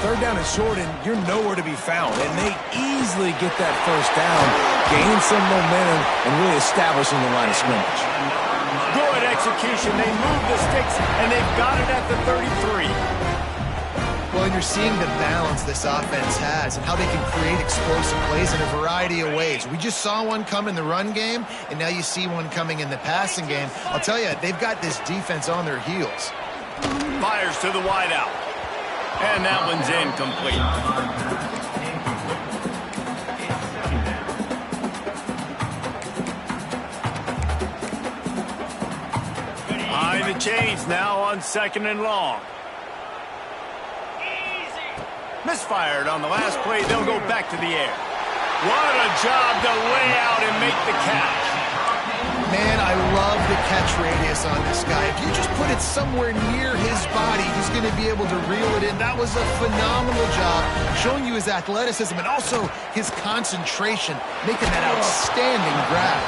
Speaker 3: third down and short, and you're nowhere to be found. And they easily get that first down, gain some momentum, and really establishing the line of scrimmage.
Speaker 1: Good execution. They move the sticks, and they've got it at the 33.
Speaker 2: Well, and you're seeing the balance this offense has and how they can create explosive plays in a variety of ways. We just saw one come in the run game, and now you see one coming in the passing game. I'll tell you, they've got this defense on their heels.
Speaker 1: Fires to the wideout. And that one's incomplete. Behind the chains now on second and long. Misfired on the last play. They'll go back to the air. What a job to lay out and make the catch.
Speaker 2: Man, I love the catch radius on this guy. If you just put it somewhere near his body, he's going to be able to reel it in. That was a phenomenal job, showing you his athleticism and also his concentration, making that outstanding grab.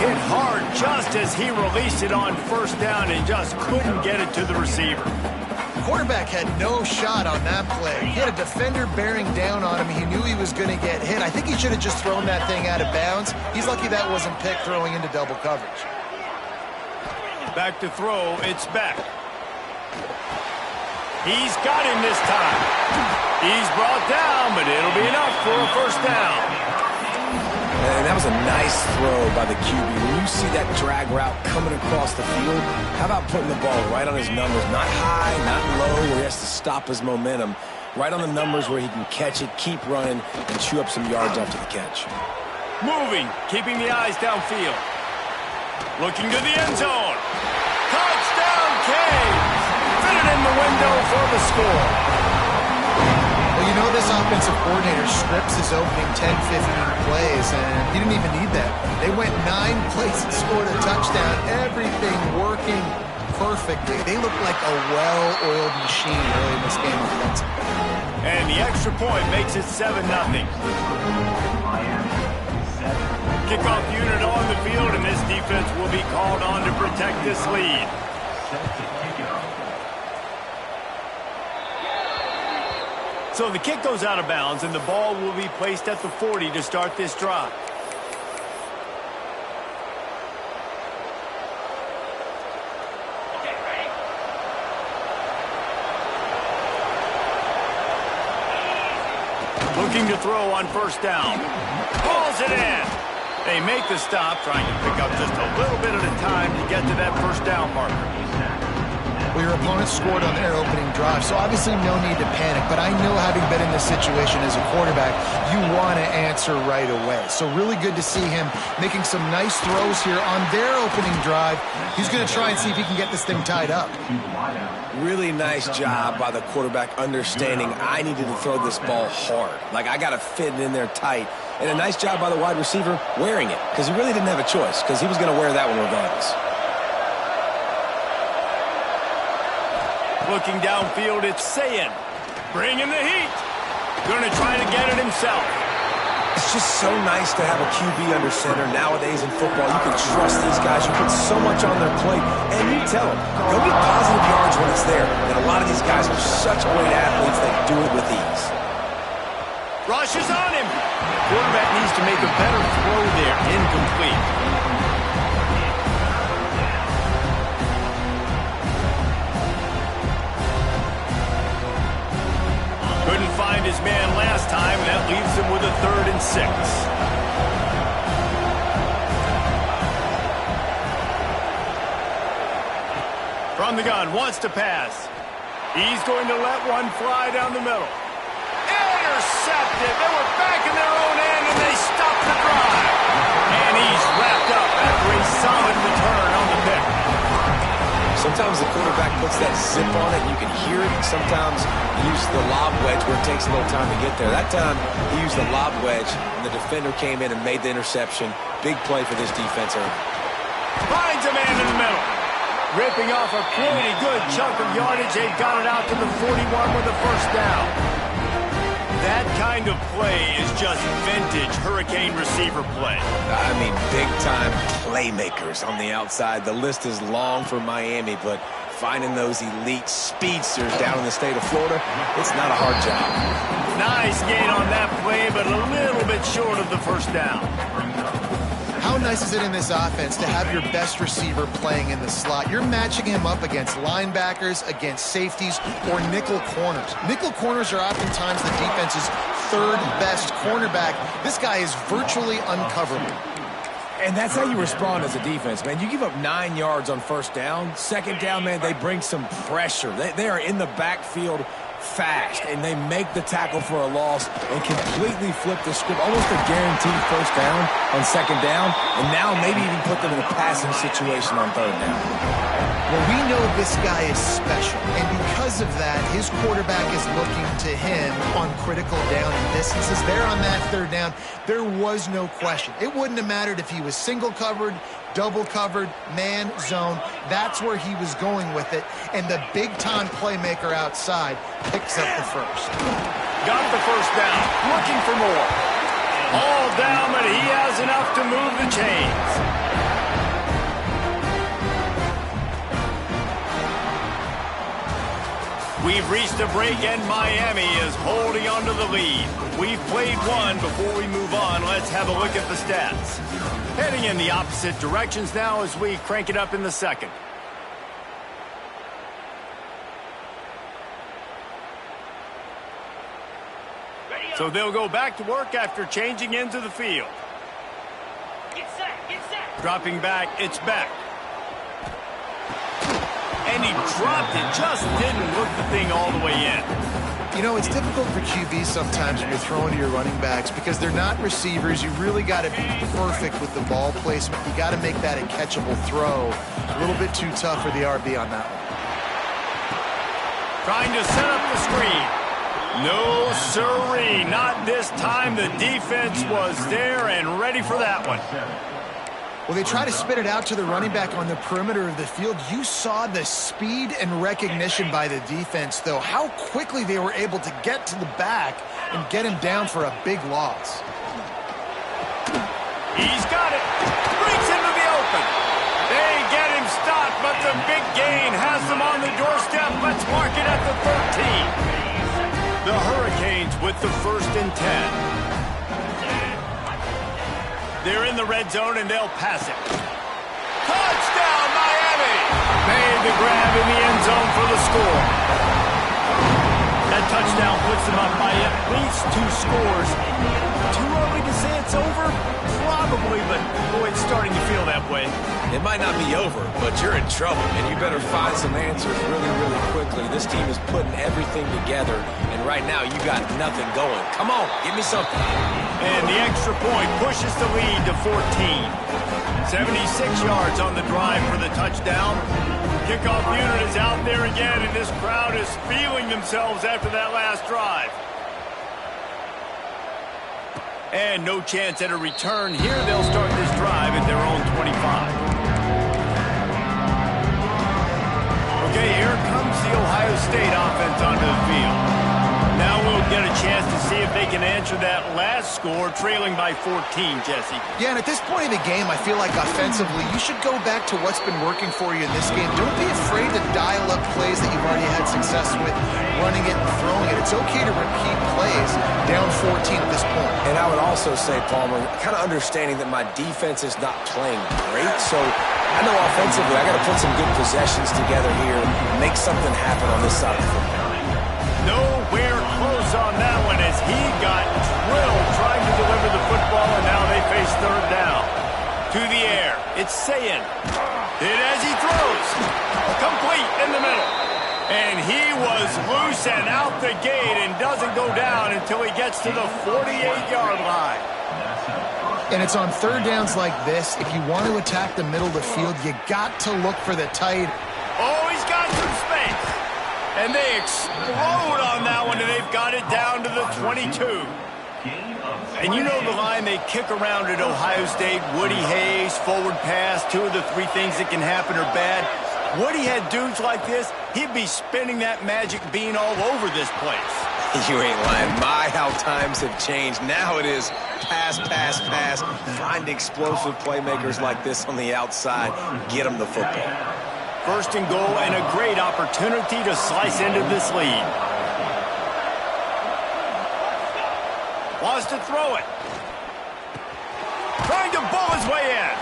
Speaker 1: Hit hard just as he released it on first down and just couldn't get it to the receiver.
Speaker 2: Quarterback had no shot on that play. He had a defender bearing down on him. He knew he was going to get hit. I think he should have just thrown that thing out of bounds. He's lucky that wasn't picked throwing into double coverage.
Speaker 1: Back to throw, it's back. He's got him this time. He's brought down, but it'll be enough for a first down.
Speaker 3: And that was a nice throw by the QB. When you see that drag route coming across the field, how about putting the ball right on his numbers? Not high, not low, where he has to stop his momentum. Right on the numbers where he can catch it, keep running, and chew up some yards after the catch.
Speaker 1: Moving, keeping the eyes downfield. Looking to the end zone. Touchdown, Canes! Fit it in the window for the score.
Speaker 2: Well, you know this offensive coordinator scripts his opening 10, 15 plays, and he didn't even need that. They went 9 plays and scored a touchdown. Everything working perfectly. They look like a well-oiled machine early in this game offensively.
Speaker 1: And the extra point makes it 7-0. Kickoff unit on the field, and this defense will be called on to protect this lead. So the kick goes out of bounds, and the ball will be placed at the 40 to start this drive. Looking to throw on first down. Pulls it in. They make the stop, trying to pick up just a little bit at a time to get to that first down marker.
Speaker 2: Well, your opponent scored on their opening drive, so obviously no need to panic. But I know, having been in this situation as a quarterback, you want to answer right away. So really good to see him making some nice throws here on their opening drive. He's going to try and see if he can get this thing tied up.
Speaker 3: Really nice job by the quarterback understanding I needed to throw this ball hard. Like, I got to fit it in there tight. And a nice job by the wide receiver wearing it, because he really didn't have a choice, because he was going to wear that one regardless.
Speaker 1: Looking downfield, it's Sayin. Bringing the heat. Going to try to get it himself.
Speaker 3: It's just so nice to have a QB under center. Nowadays in football, you can trust these guys. You put so much on their plate, and you tell them, go get positive yards when it's there. And a lot of these guys are such great athletes, they do it with ease.
Speaker 1: Rush is on him. Quarterback needs to make a better throw there. Incomplete. Couldn't find his man last time, and that leaves him with a 3rd and 6. From the gun, wants to pass. He's going to let one fly down the middle. Intercepted. They were back in their own end, and they stopped the drive. And he's wrapped up after a solid return on the pick.
Speaker 3: Sometimes the quarterback puts that zip on it, and you can hear it. Sometimes he uses the lob wedge where it takes a little time to get there. That time, he used the lob wedge, and the defender came in and made the interception. Big play for this defense.
Speaker 1: Finds a man in the middle. Ripping off a pretty good chunk of yardage. They got it out to the 41 with a 1st down. That kind of play is just vintage Hurricane receiver play.
Speaker 3: I mean, big-time playmakers on the outside. The list is long for Miami, but finding those elite speedsters down in the state of Florida, it's not a hard job.
Speaker 1: Nice gain on that play, but a little bit short of the 1st down.
Speaker 2: How nice is it in this offense to have your best receiver playing in the slot? You're matching him up against linebackers, against safeties, or nickel corners. Nickel corners are oftentimes the defense's 3rd best cornerback. This guy is virtually uncoverable.
Speaker 3: And that's how you respond as a defense, man. You give up 9 yards on 1st down. 2nd down, man, they bring some pressure. They are in the backfield fast, and they make the tackle for a loss and completely flip the script. Almost a guaranteed 1st down on 2nd down, and now maybe even put them in a passing situation on 3rd down.
Speaker 2: Well, we know this guy is special, and because of that, his quarterback is looking to him on critical down and distances. There on that 3rd down, there was no question. It wouldn't have mattered if he was single covered, double covered, man, zone. That's where he was going with it, and the big-time playmaker outside picks up the 1st.
Speaker 1: Got the 1st down, looking for more. All down, but he has enough to move the chains. We've reached a break, and Miami is holding on to the lead. We've played one. Before we move on, let's have a look at the stats. Heading in the opposite directions now as we crank it up in the 2nd. So they'll go back to work after changing into the field.
Speaker 5: Get set, get set.
Speaker 1: Dropping back, it's back. And he dropped it, just didn't look the thing all the way in.
Speaker 2: You know, it's difficult for QBs sometimes when you're throwing to your running backs because they're not receivers. You really got to be perfect with the ball placement. You got to make that a catchable throw. A little bit too tough for the RB on that one.
Speaker 1: Trying to set up the screen. No siree, not this time. The defense was there and ready for that one.
Speaker 2: Well, they try to spit it out to the running back on the perimeter of the field. You saw the speed and recognition by the defense, though. How quickly they were able to get to the back and get him down for a big loss.
Speaker 1: He's got it. Breaks into the open. They get him stopped, but the big gain has them on the doorstep. Let's mark it at the 13. The Hurricanes with the 1st and 10. They're in the red zone, and they'll pass it. Touchdown, Miami! Made the grab in the end zone for the score. That touchdown puts them up by at least 2 scores. Too early to say it's over? Probably, but boy, it's starting to feel that way.
Speaker 3: It might not be over, but you're in trouble, and you better find some answers really, really quickly. This team is putting everything together, and right now you got nothing going. Come on, give me something.
Speaker 1: And the extra point pushes the lead to 14. 76 yards on the drive for the touchdown. Kickoff unit is out there again, and this crowd is feeling themselves after that last drive. And no chance at a return here. They'll start this drive at their own 25. Okay, here comes the Ohio State offense onto the field. Now we'll get a chance to see if they can answer that last score, trailing by 14, Jesse.
Speaker 2: Yeah, and at this point in the game, I feel like offensively, you should go back to what's been working for you in this game. Don't be afraid to dial up plays that you've already had success with, running it and throwing it. It's okay to repeat plays down 14 at this point.
Speaker 3: And I would also say, Palmer, kind of understanding that my defense is not playing great, so I know offensively I got to put some good possessions together here, make something happen on this side of the football.
Speaker 1: Nowhere close on that one as he got drilled trying to deliver the football, and now they face third down. To the air, it's Sayin. Hit as he throws. Complete in the middle. And he was loose and out the gate and doesn't go down until he gets to the 48-yard line.
Speaker 2: And it's on third downs like this. If you want to attack the middle of the field, you got to look for the tight.
Speaker 1: Oh, he's got some space. And they explode on that one, and they've got it down to the 22. And you know the line they kick around at Ohio State, Woody Hayes, forward pass, 2 of the 3 things that can happen are bad. Woody had dudes like this, he'd be spinning that magic bean all over this place.
Speaker 3: You ain't lying. My, how times have changed. Now it is pass, pass, pass. Find explosive playmakers like this on the outside. Get them the football.
Speaker 1: First and goal, and a great opportunity to slice into this lead. Wants to throw it. Trying to bull his way in.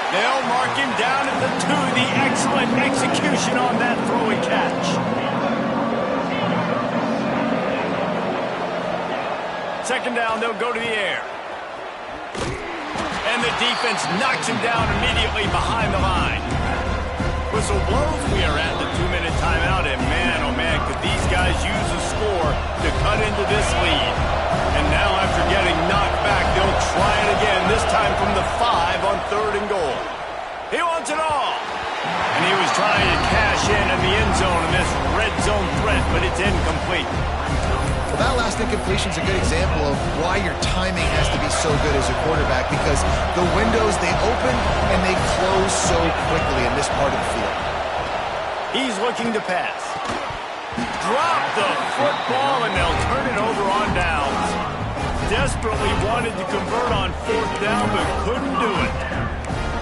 Speaker 1: They'll mark him down at the 2. The excellent execution on that throw and catch. Second down, they'll go to the air. And the defense knocks him down immediately behind the line. Whistle blows. We are at the 2-minute timeout, and man, oh man, could these guys use a score to cut into this lead. And now after getting knocked back, they'll try it again, this time from the 5 on 3rd and goal. He wants it all. And he was trying to cash in the end zone in this red zone threat, but it's incomplete.
Speaker 2: Well, that last incompletion is a good example of why your timing has to be so good as a quarterback, because the windows, they open and they close so quickly in this part of the field.
Speaker 1: He's looking to pass. Drop the football, and they'll turn it over on downs. Desperately wanted to convert on 4th down, but couldn't do it.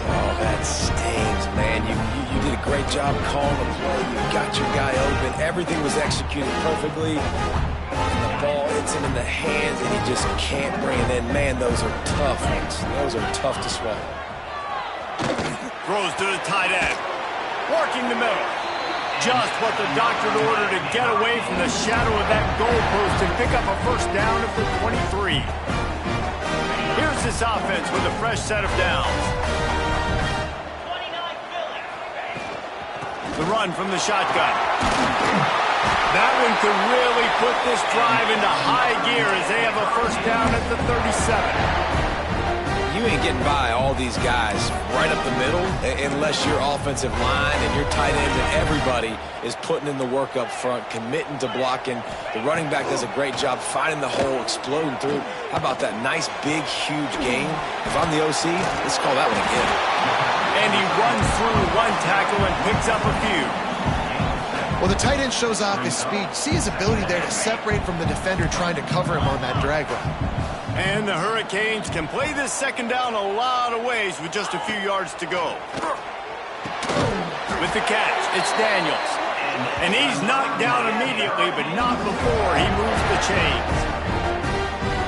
Speaker 3: Oh, that stings, man. You did a great job calling the play. You got your guy open. Everything was executed perfectly. The ball hits him in the hands, and he just can't bring it in. Man, those are tough ones. Those are tough to swallow.
Speaker 1: Throws to the tight end. Working the middle. Just what the doctor ordered to get away from the shadow of that goalpost and pick up a first down at the 23. Here's this offense with a fresh set of downs.
Speaker 5: 29 Philly.
Speaker 1: The run from the shotgun. That one could really put this drive into high gear as they have a first down at the 37.
Speaker 3: You ain't getting by all these guys right up the middle unless your offensive line and your tight ends and everybody is putting in the work up front, committing to blocking. The running back does a great job finding the hole, exploding through. How about that nice, big, huge game? If I'm the OC, let's call that one again.
Speaker 1: And he runs through one tackle and picks up a few.
Speaker 2: Well, the tight end shows off his speed. See his ability there to separate from the defender trying to cover him on that drag route.
Speaker 1: And the Hurricanes can play this second down a lot of ways with just a few yards to go. With the catch, it's Daniels. And he's knocked down immediately, but not before he moves the chains.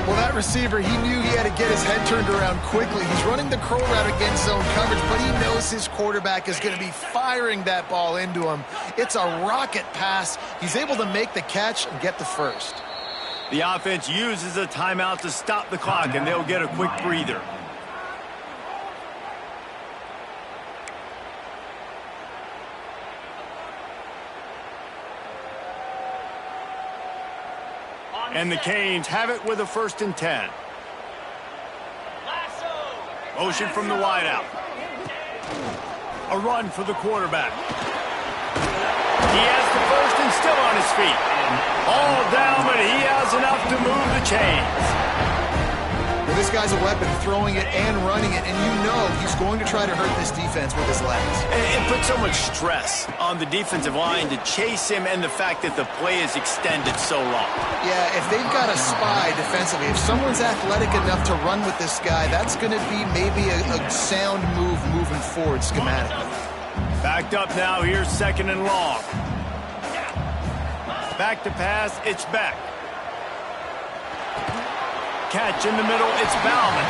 Speaker 2: Well, that that receiver, he knew he had to get his head turned around quickly. He's running the curl route against zone coverage, but he knows his quarterback is going to be firing that ball into him. It's a rocket pass. He's able to make the catch and get the first.
Speaker 1: The offense uses a timeout to stop the clock, and they'll get a quick breather. And the Canes have it with a 1st and 10. Motion from the wideout. A run for the quarterback. He has the first and still on his feet. All down, but he has enough to move the chains.
Speaker 2: Well, this guy's a weapon, throwing it and running it, and you know he's going to try to hurt this defense with his legs.
Speaker 1: It puts so much stress on the defensive line to chase him, and the fact that the play is extended so long.
Speaker 2: Yeah, if they've got a spy defensively, if someone's athletic enough to run with this guy, that's going to be maybe a sound move moving forward schematically.
Speaker 1: Backed up now, here's 2nd and long. Back to pass, it's back. Catch in the middle, it's Bauman.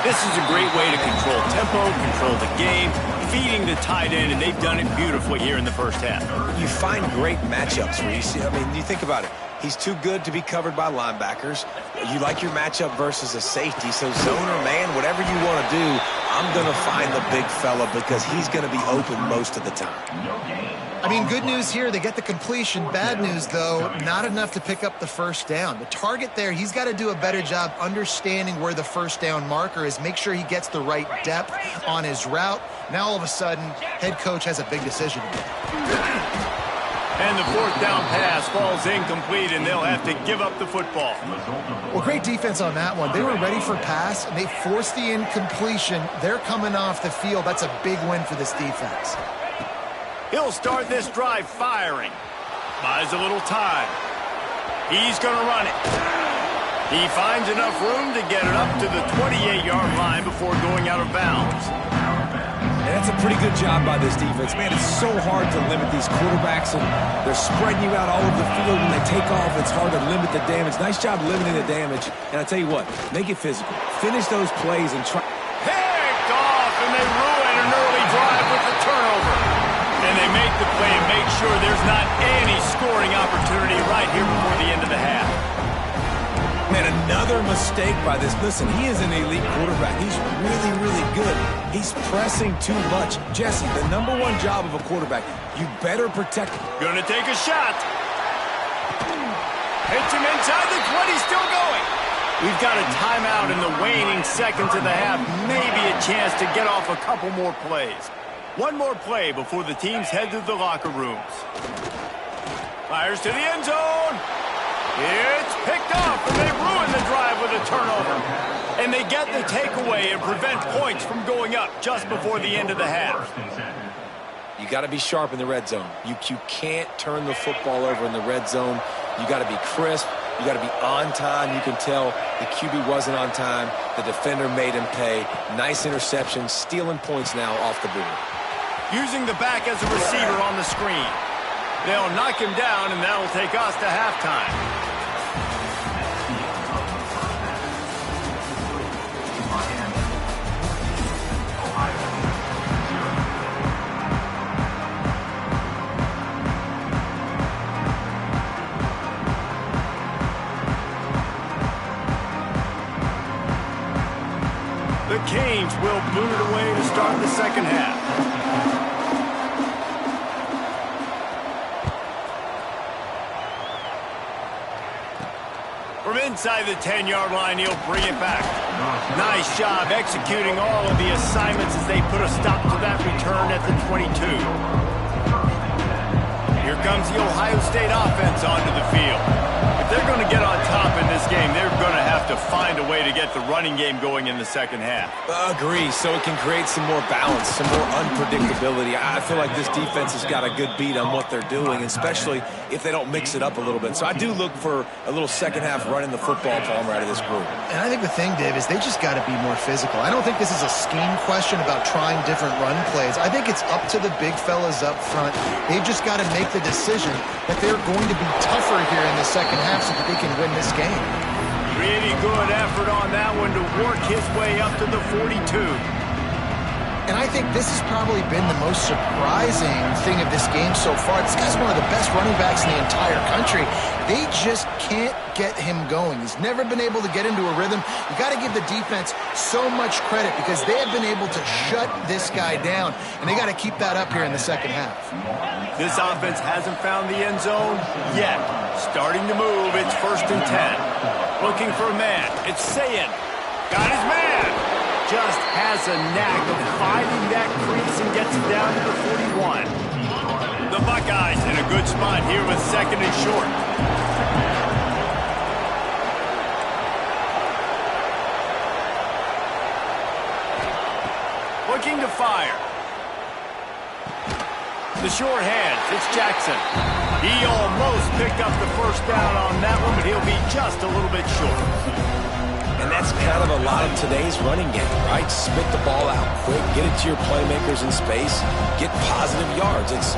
Speaker 1: This is a great way to control tempo, control the game, feeding the tight end, and they've done it beautifully here in the first half.
Speaker 3: You find great matchups, Reese. I mean, you think about it. He's too good to be covered by linebackers. You like your matchup versus a safety, so zone or man, whatever you want to do, I'm going to find the big fella because he's going to be open most of the time.
Speaker 2: I mean, good news here, they get the completion. Bad news, though, not enough to pick up the first down. The target there, he's got to do a better job understanding where the first down marker is, make sure he gets the right depth on his route. Now, all of a sudden, head coach has a big decision to make.
Speaker 1: And the 4th down pass falls incomplete, and they'll have to give up the football.
Speaker 2: Well, great defense on that one. They were ready for pass, and they forced the incompletion. They're coming off the field. That's a big win for this defense.
Speaker 1: He'll start this drive firing. Buys a little time. He's going to run it. He finds enough room to get it up to the 28-yard line before going out of bounds.
Speaker 3: And that's a pretty good job by this defense. Man, it's so hard to limit these quarterbacks, and they're spreading you out all over the field. When they take off, it's hard to limit the damage. Nice job limiting the damage. And I tell you what, make it physical. Finish those plays and try.
Speaker 1: Picked off, and they ruin an early drive with the turnover. And they make the play and make sure there's not any scoring opportunity right here before the end of the half.
Speaker 3: Man, another mistake by this. Listen, he is an elite quarterback. He's really, really good. He's pressing too much. Jesse, the #1 job of a quarterback, you better protect him.
Speaker 1: Gonna take a shot. Hits him inside the 20, still going. We've got a timeout in the waning seconds of the half. Maybe a chance to get off a couple more plays. One more play before the teams head to the locker rooms. Fires to the end zone. It's picked off, and they ruin the drive with a turnover. And they get the takeaway and prevent points from going up just before the end of the half.
Speaker 3: You got to be sharp in the red zone. You can't turn the football over in the red zone. You got to be crisp. You got to be on time. You can tell the QB wasn't on time. The defender made him pay. Nice interception, stealing points now off the board.
Speaker 1: Using the back as a receiver on the screen. They'll knock him down, and that'll take us to halftime. The Canes will boot it away to start the second half. From inside the 10-yard line, he'll bring it back. Nice job executing all of the assignments as they put a stop to that return at the 22. Here comes the Ohio State offense onto the field. If they're going to get on top in this game, they're going to have to find a way to get the running game going in the second half.
Speaker 3: Agree, so it can create some more balance, some more unpredictability. I feel like this defense has got a good beat on what they're doing, especially if they don't mix it up a little bit. So I do look for a little second half running the football Palmer out of this group.
Speaker 2: And I think the thing, Dave, is they just got to be more physical. I don't think this is a scheme question about trying different run plays. I think it's up to the big fellas up front. They've just got to make the decision that they're going to be tougher here in the second half so that they can win this game.
Speaker 1: Really good effort on that one to work his way up to the 42.
Speaker 2: And I think this has probably been the most surprising thing of this game so far. This guy's one of the best running backs in the entire country. They just can't get him going. He's never been able to get into a rhythm. You got to give the defense so much credit because they have been able to shut this guy down, and they got to keep that up here in the second half.
Speaker 1: This offense hasn't found the end zone yet. Starting to move, it's 1st and 10. Looking for a man. It's Sayin. Got his man. Just has a knack of finding that crease and gets it down to the 41. The Buckeyes in a good spot here with 2nd and short. Looking to fire. The short hands, it's Jackson. He almost picked up the first down on that one, but he'll be just a little bit short.
Speaker 3: And that's kind of a lot of today's running game, right? Spit the ball out quick, get it to your playmakers in space, get positive yards. It's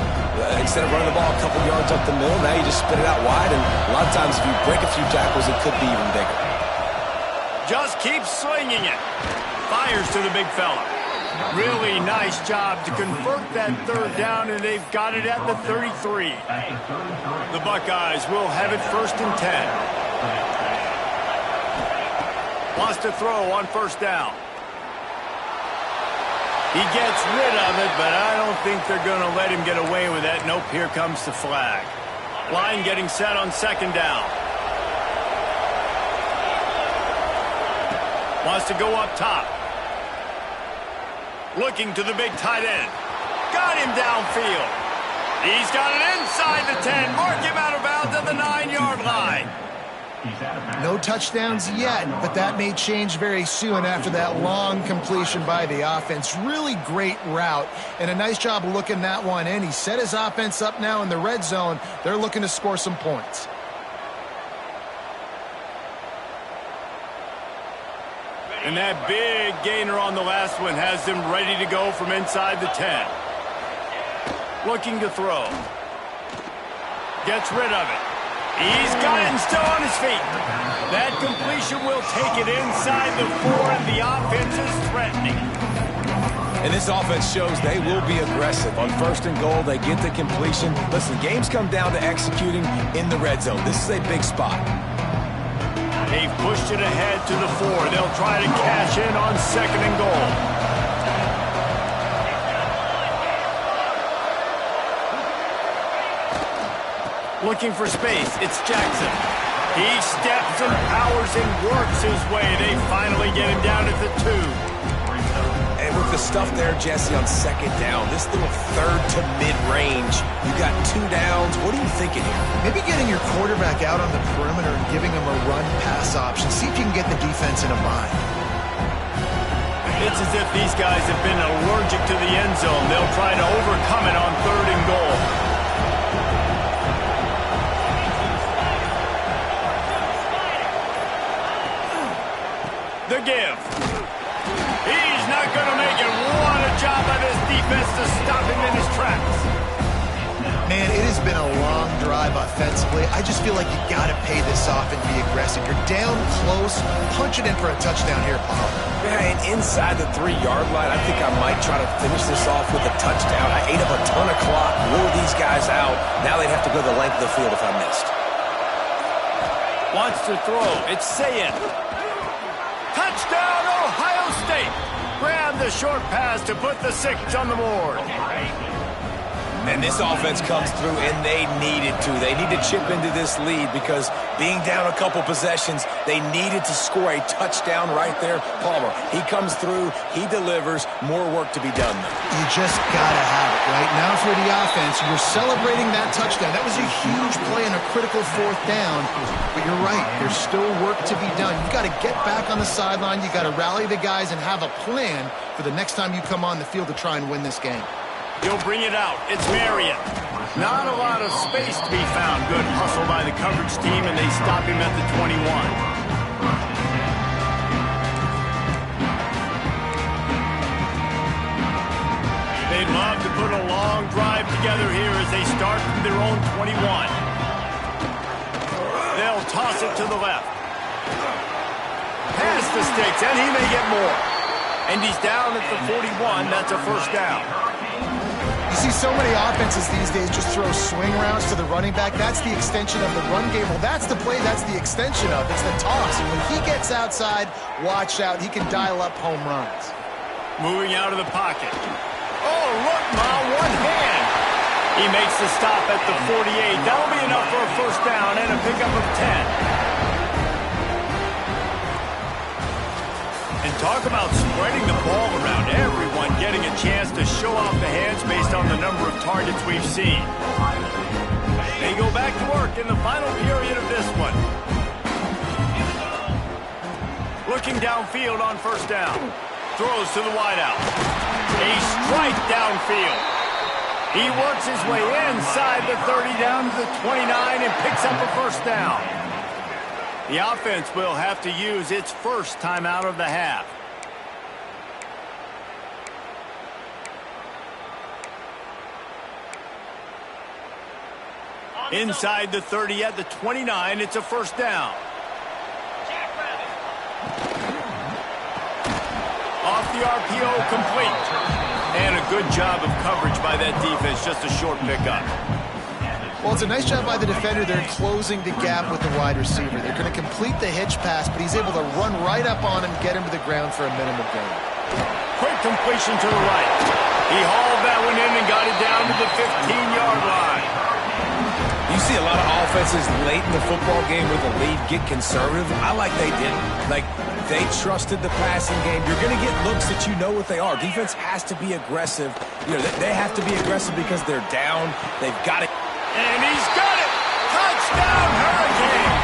Speaker 3: instead of running the ball a couple yards up the middle, now you just spit it out wide, and a lot of times if you break a few tackles, it could be even bigger.
Speaker 1: Just keep swinging it. Fires to the big fella. Really nice job to convert that 3rd down, and they've got it at the 33. The Buckeyes will have it 1st and 10. Wants to throw on 1st down. He gets rid of it, but I don't think they're going to let him get away with that. Nope, here comes the flag. Line getting set on 2nd down. Wants to go up top. Looking to the big tight end. Got him downfield. He's got it inside the 10. Mark him out of bounds at the 9-yard line.
Speaker 2: No touchdowns yet, but that may change very soon after that long completion by the offense. Really great route, and a nice job of looking that one in. He set his offense up now in the red zone. They're looking to score some points.
Speaker 1: And that big gainer on the last one has them ready to go from inside the 10. Looking to throw. Gets rid of it. He's got it and still on his feet. That completion will take it inside the 4, and the offense is threatening.
Speaker 3: And this offense shows they will be aggressive. On 1st and goal, they get the completion. Listen, games come down to executing in the red zone. This is a big spot.
Speaker 1: They've pushed it ahead to the 4. They'll try to cash in on 2nd and goal. Looking for space, it's Jackson. He steps and powers and works his way. They finally get him down at the 2.
Speaker 3: And with the stuff there, Jesse, on 2nd down, this little 3rd to mid-range, you got 2 downs. What are you thinking here?
Speaker 2: Maybe getting your quarterback out on the perimeter and giving him a run-pass option. See if you can get the defense in a bind.
Speaker 1: It's as if these guys have been allergic to the end zone. They'll try to overcome it on 3rd and goal. The give. He's not going to make it. What a job by this defense to stop him in his tracks.
Speaker 2: Man, it has been a long drive offensively. I just feel like you got to pay this off and be aggressive. You're down close. Punch it in for a touchdown here, Paul.
Speaker 3: Yeah, and inside the 3-yard line, I think I might try to finish this off with a touchdown. I ate up a ton of clock, wore these guys out. Now they'd have to go the length of the field if I missed.
Speaker 1: Wants to throw. It's Sayin. Touchdown, Ohio State. Grab the short pass to put the 6 on the board.
Speaker 3: And this offense comes through, and they needed to. They need to chip into this lead because being down a couple possessions, they needed to score a touchdown right there. Palmer, he comes through, he delivers. More work to be done, though.
Speaker 2: You just got to have it, right? Now for the offense, you're celebrating that touchdown. That was a huge play and a critical 4th down. But you're right, there's still work to be done. You got to get back on the sideline. You got to rally the guys and have a plan for the next time you come on the field to try and win this game.
Speaker 1: He'll bring it out. It's Marion. Not a lot of space to be found. Good hustle by the coverage team, and they stop him at the 21. They'd love to put a long drive together here as they start from their own 21. They'll toss it to the left. the sticks, and he may get more. And he's down at the 41. That's a first down.
Speaker 2: You see so many offenses these days just throw swing routes to the running back. That's the extension of the run game. Well, that's the play that's the extension of. It's the toss. And when he gets outside, watch out. He can dial up home runs.
Speaker 1: Moving out of the pocket. Oh, look, Ma, one hand. He makes the stop at the 48. That'll be enough for a first down and a pickup of 10. And talk about spreading the ball around. Everyone getting a chance to show off the hands based on the number of targets we've seen. They go back to work in the final period of this one. Looking downfield on first down. Throws to the wideout. A strike downfield. He works his way inside the 30 down to the 29 and picks up a first down. The offense will have to use its first timeout of the half. Inside the 30 at the 29, it's a first down. Off the RPO, complete. And a good job of coverage by that defense, just a short pickup.
Speaker 2: Well, it's a nice job by the defender. They're closing the gap with the wide receiver. They're going to complete the hitch pass, but he's able to run right up on him, get him to the ground for a minimum gain.
Speaker 1: Quick completion to the right. He hauled that one in and got it down to the 15-yard line.
Speaker 3: You see a lot of offenses late in the football game with a lead get conservative. I like they didn't. Like, they trusted the passing game. You're going to get looks that you know what they are. Defense has to be aggressive. You know, they have to be aggressive because they're down. They've got it.
Speaker 1: And he's got it! Touchdown, Hurricane!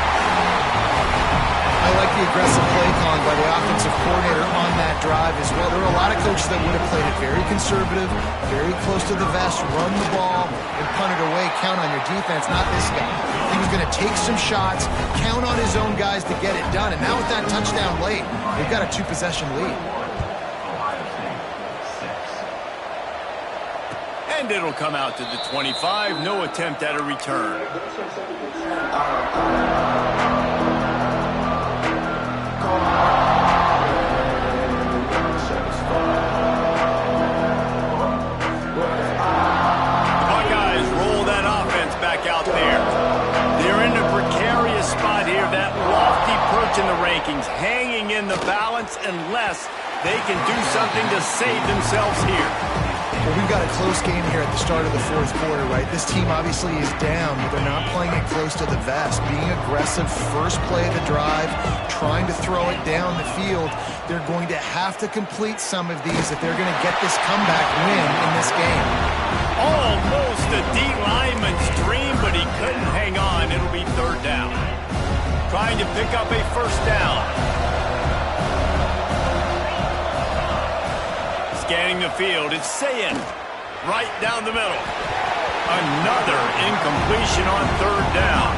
Speaker 2: I like the aggressive play calling by the offensive coordinator on that drive as well. There were a lot of coaches that would have played it very conservative, very close to the vest, run the ball, and punt it away. Count on your defense, not this guy. He was going to take some shots, count on his own guys to get it done. And now with that touchdown late, they've got a two-possession lead.
Speaker 1: And it'll come out to the 25. No attempt at a return. The Buckeyes roll that offense back out there. They're in a precarious spot here. That lofty perch in the rankings, hanging in the balance unless they can do something to save themselves here.
Speaker 2: Well, we've got a close game here at the start of the fourth quarter, right? This team obviously is down, but they're not playing it close to the vest. Being aggressive, first play of the drive, trying to throw it down the field. They're going to have to complete some of these if they're going to get this comeback win in this game.
Speaker 1: Almost a D lineman's dream, but he couldn't hang on. It'll be third down. Trying to pick up a first down. Scanning the field, it's Sayin. Right down the middle. Another incompletion on third down.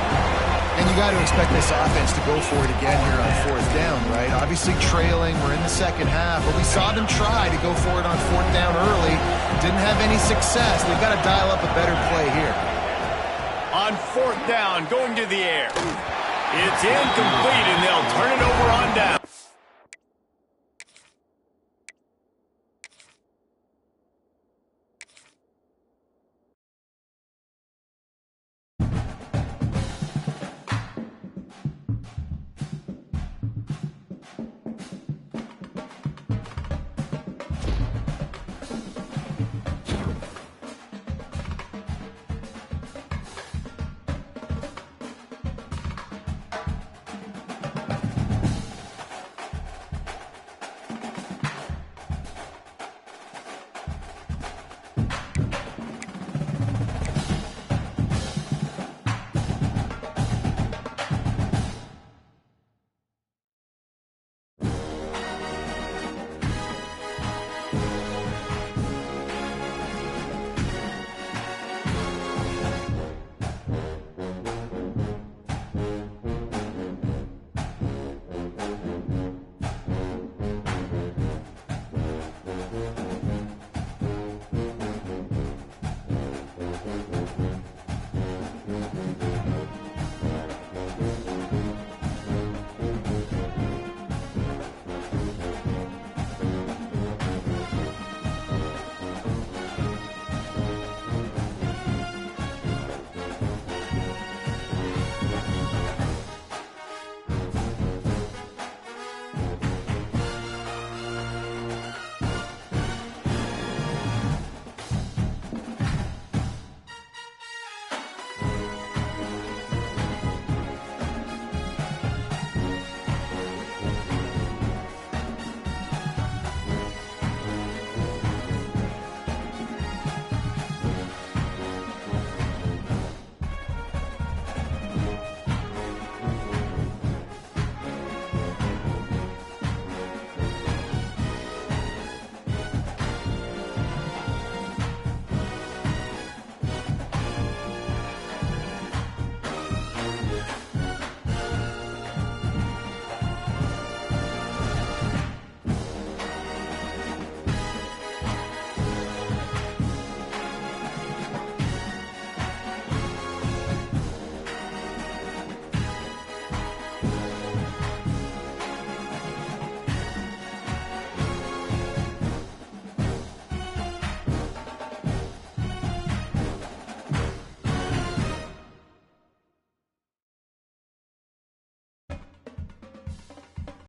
Speaker 2: And you got to expect this offense to go for it again here on fourth down, right? Obviously trailing, we're in the second half, but we saw them try to go for it on fourth down early. Didn't have any success. They've got to dial up a better play here.
Speaker 1: On fourth down, going to the air. It's incomplete, and they'll turn it over on down.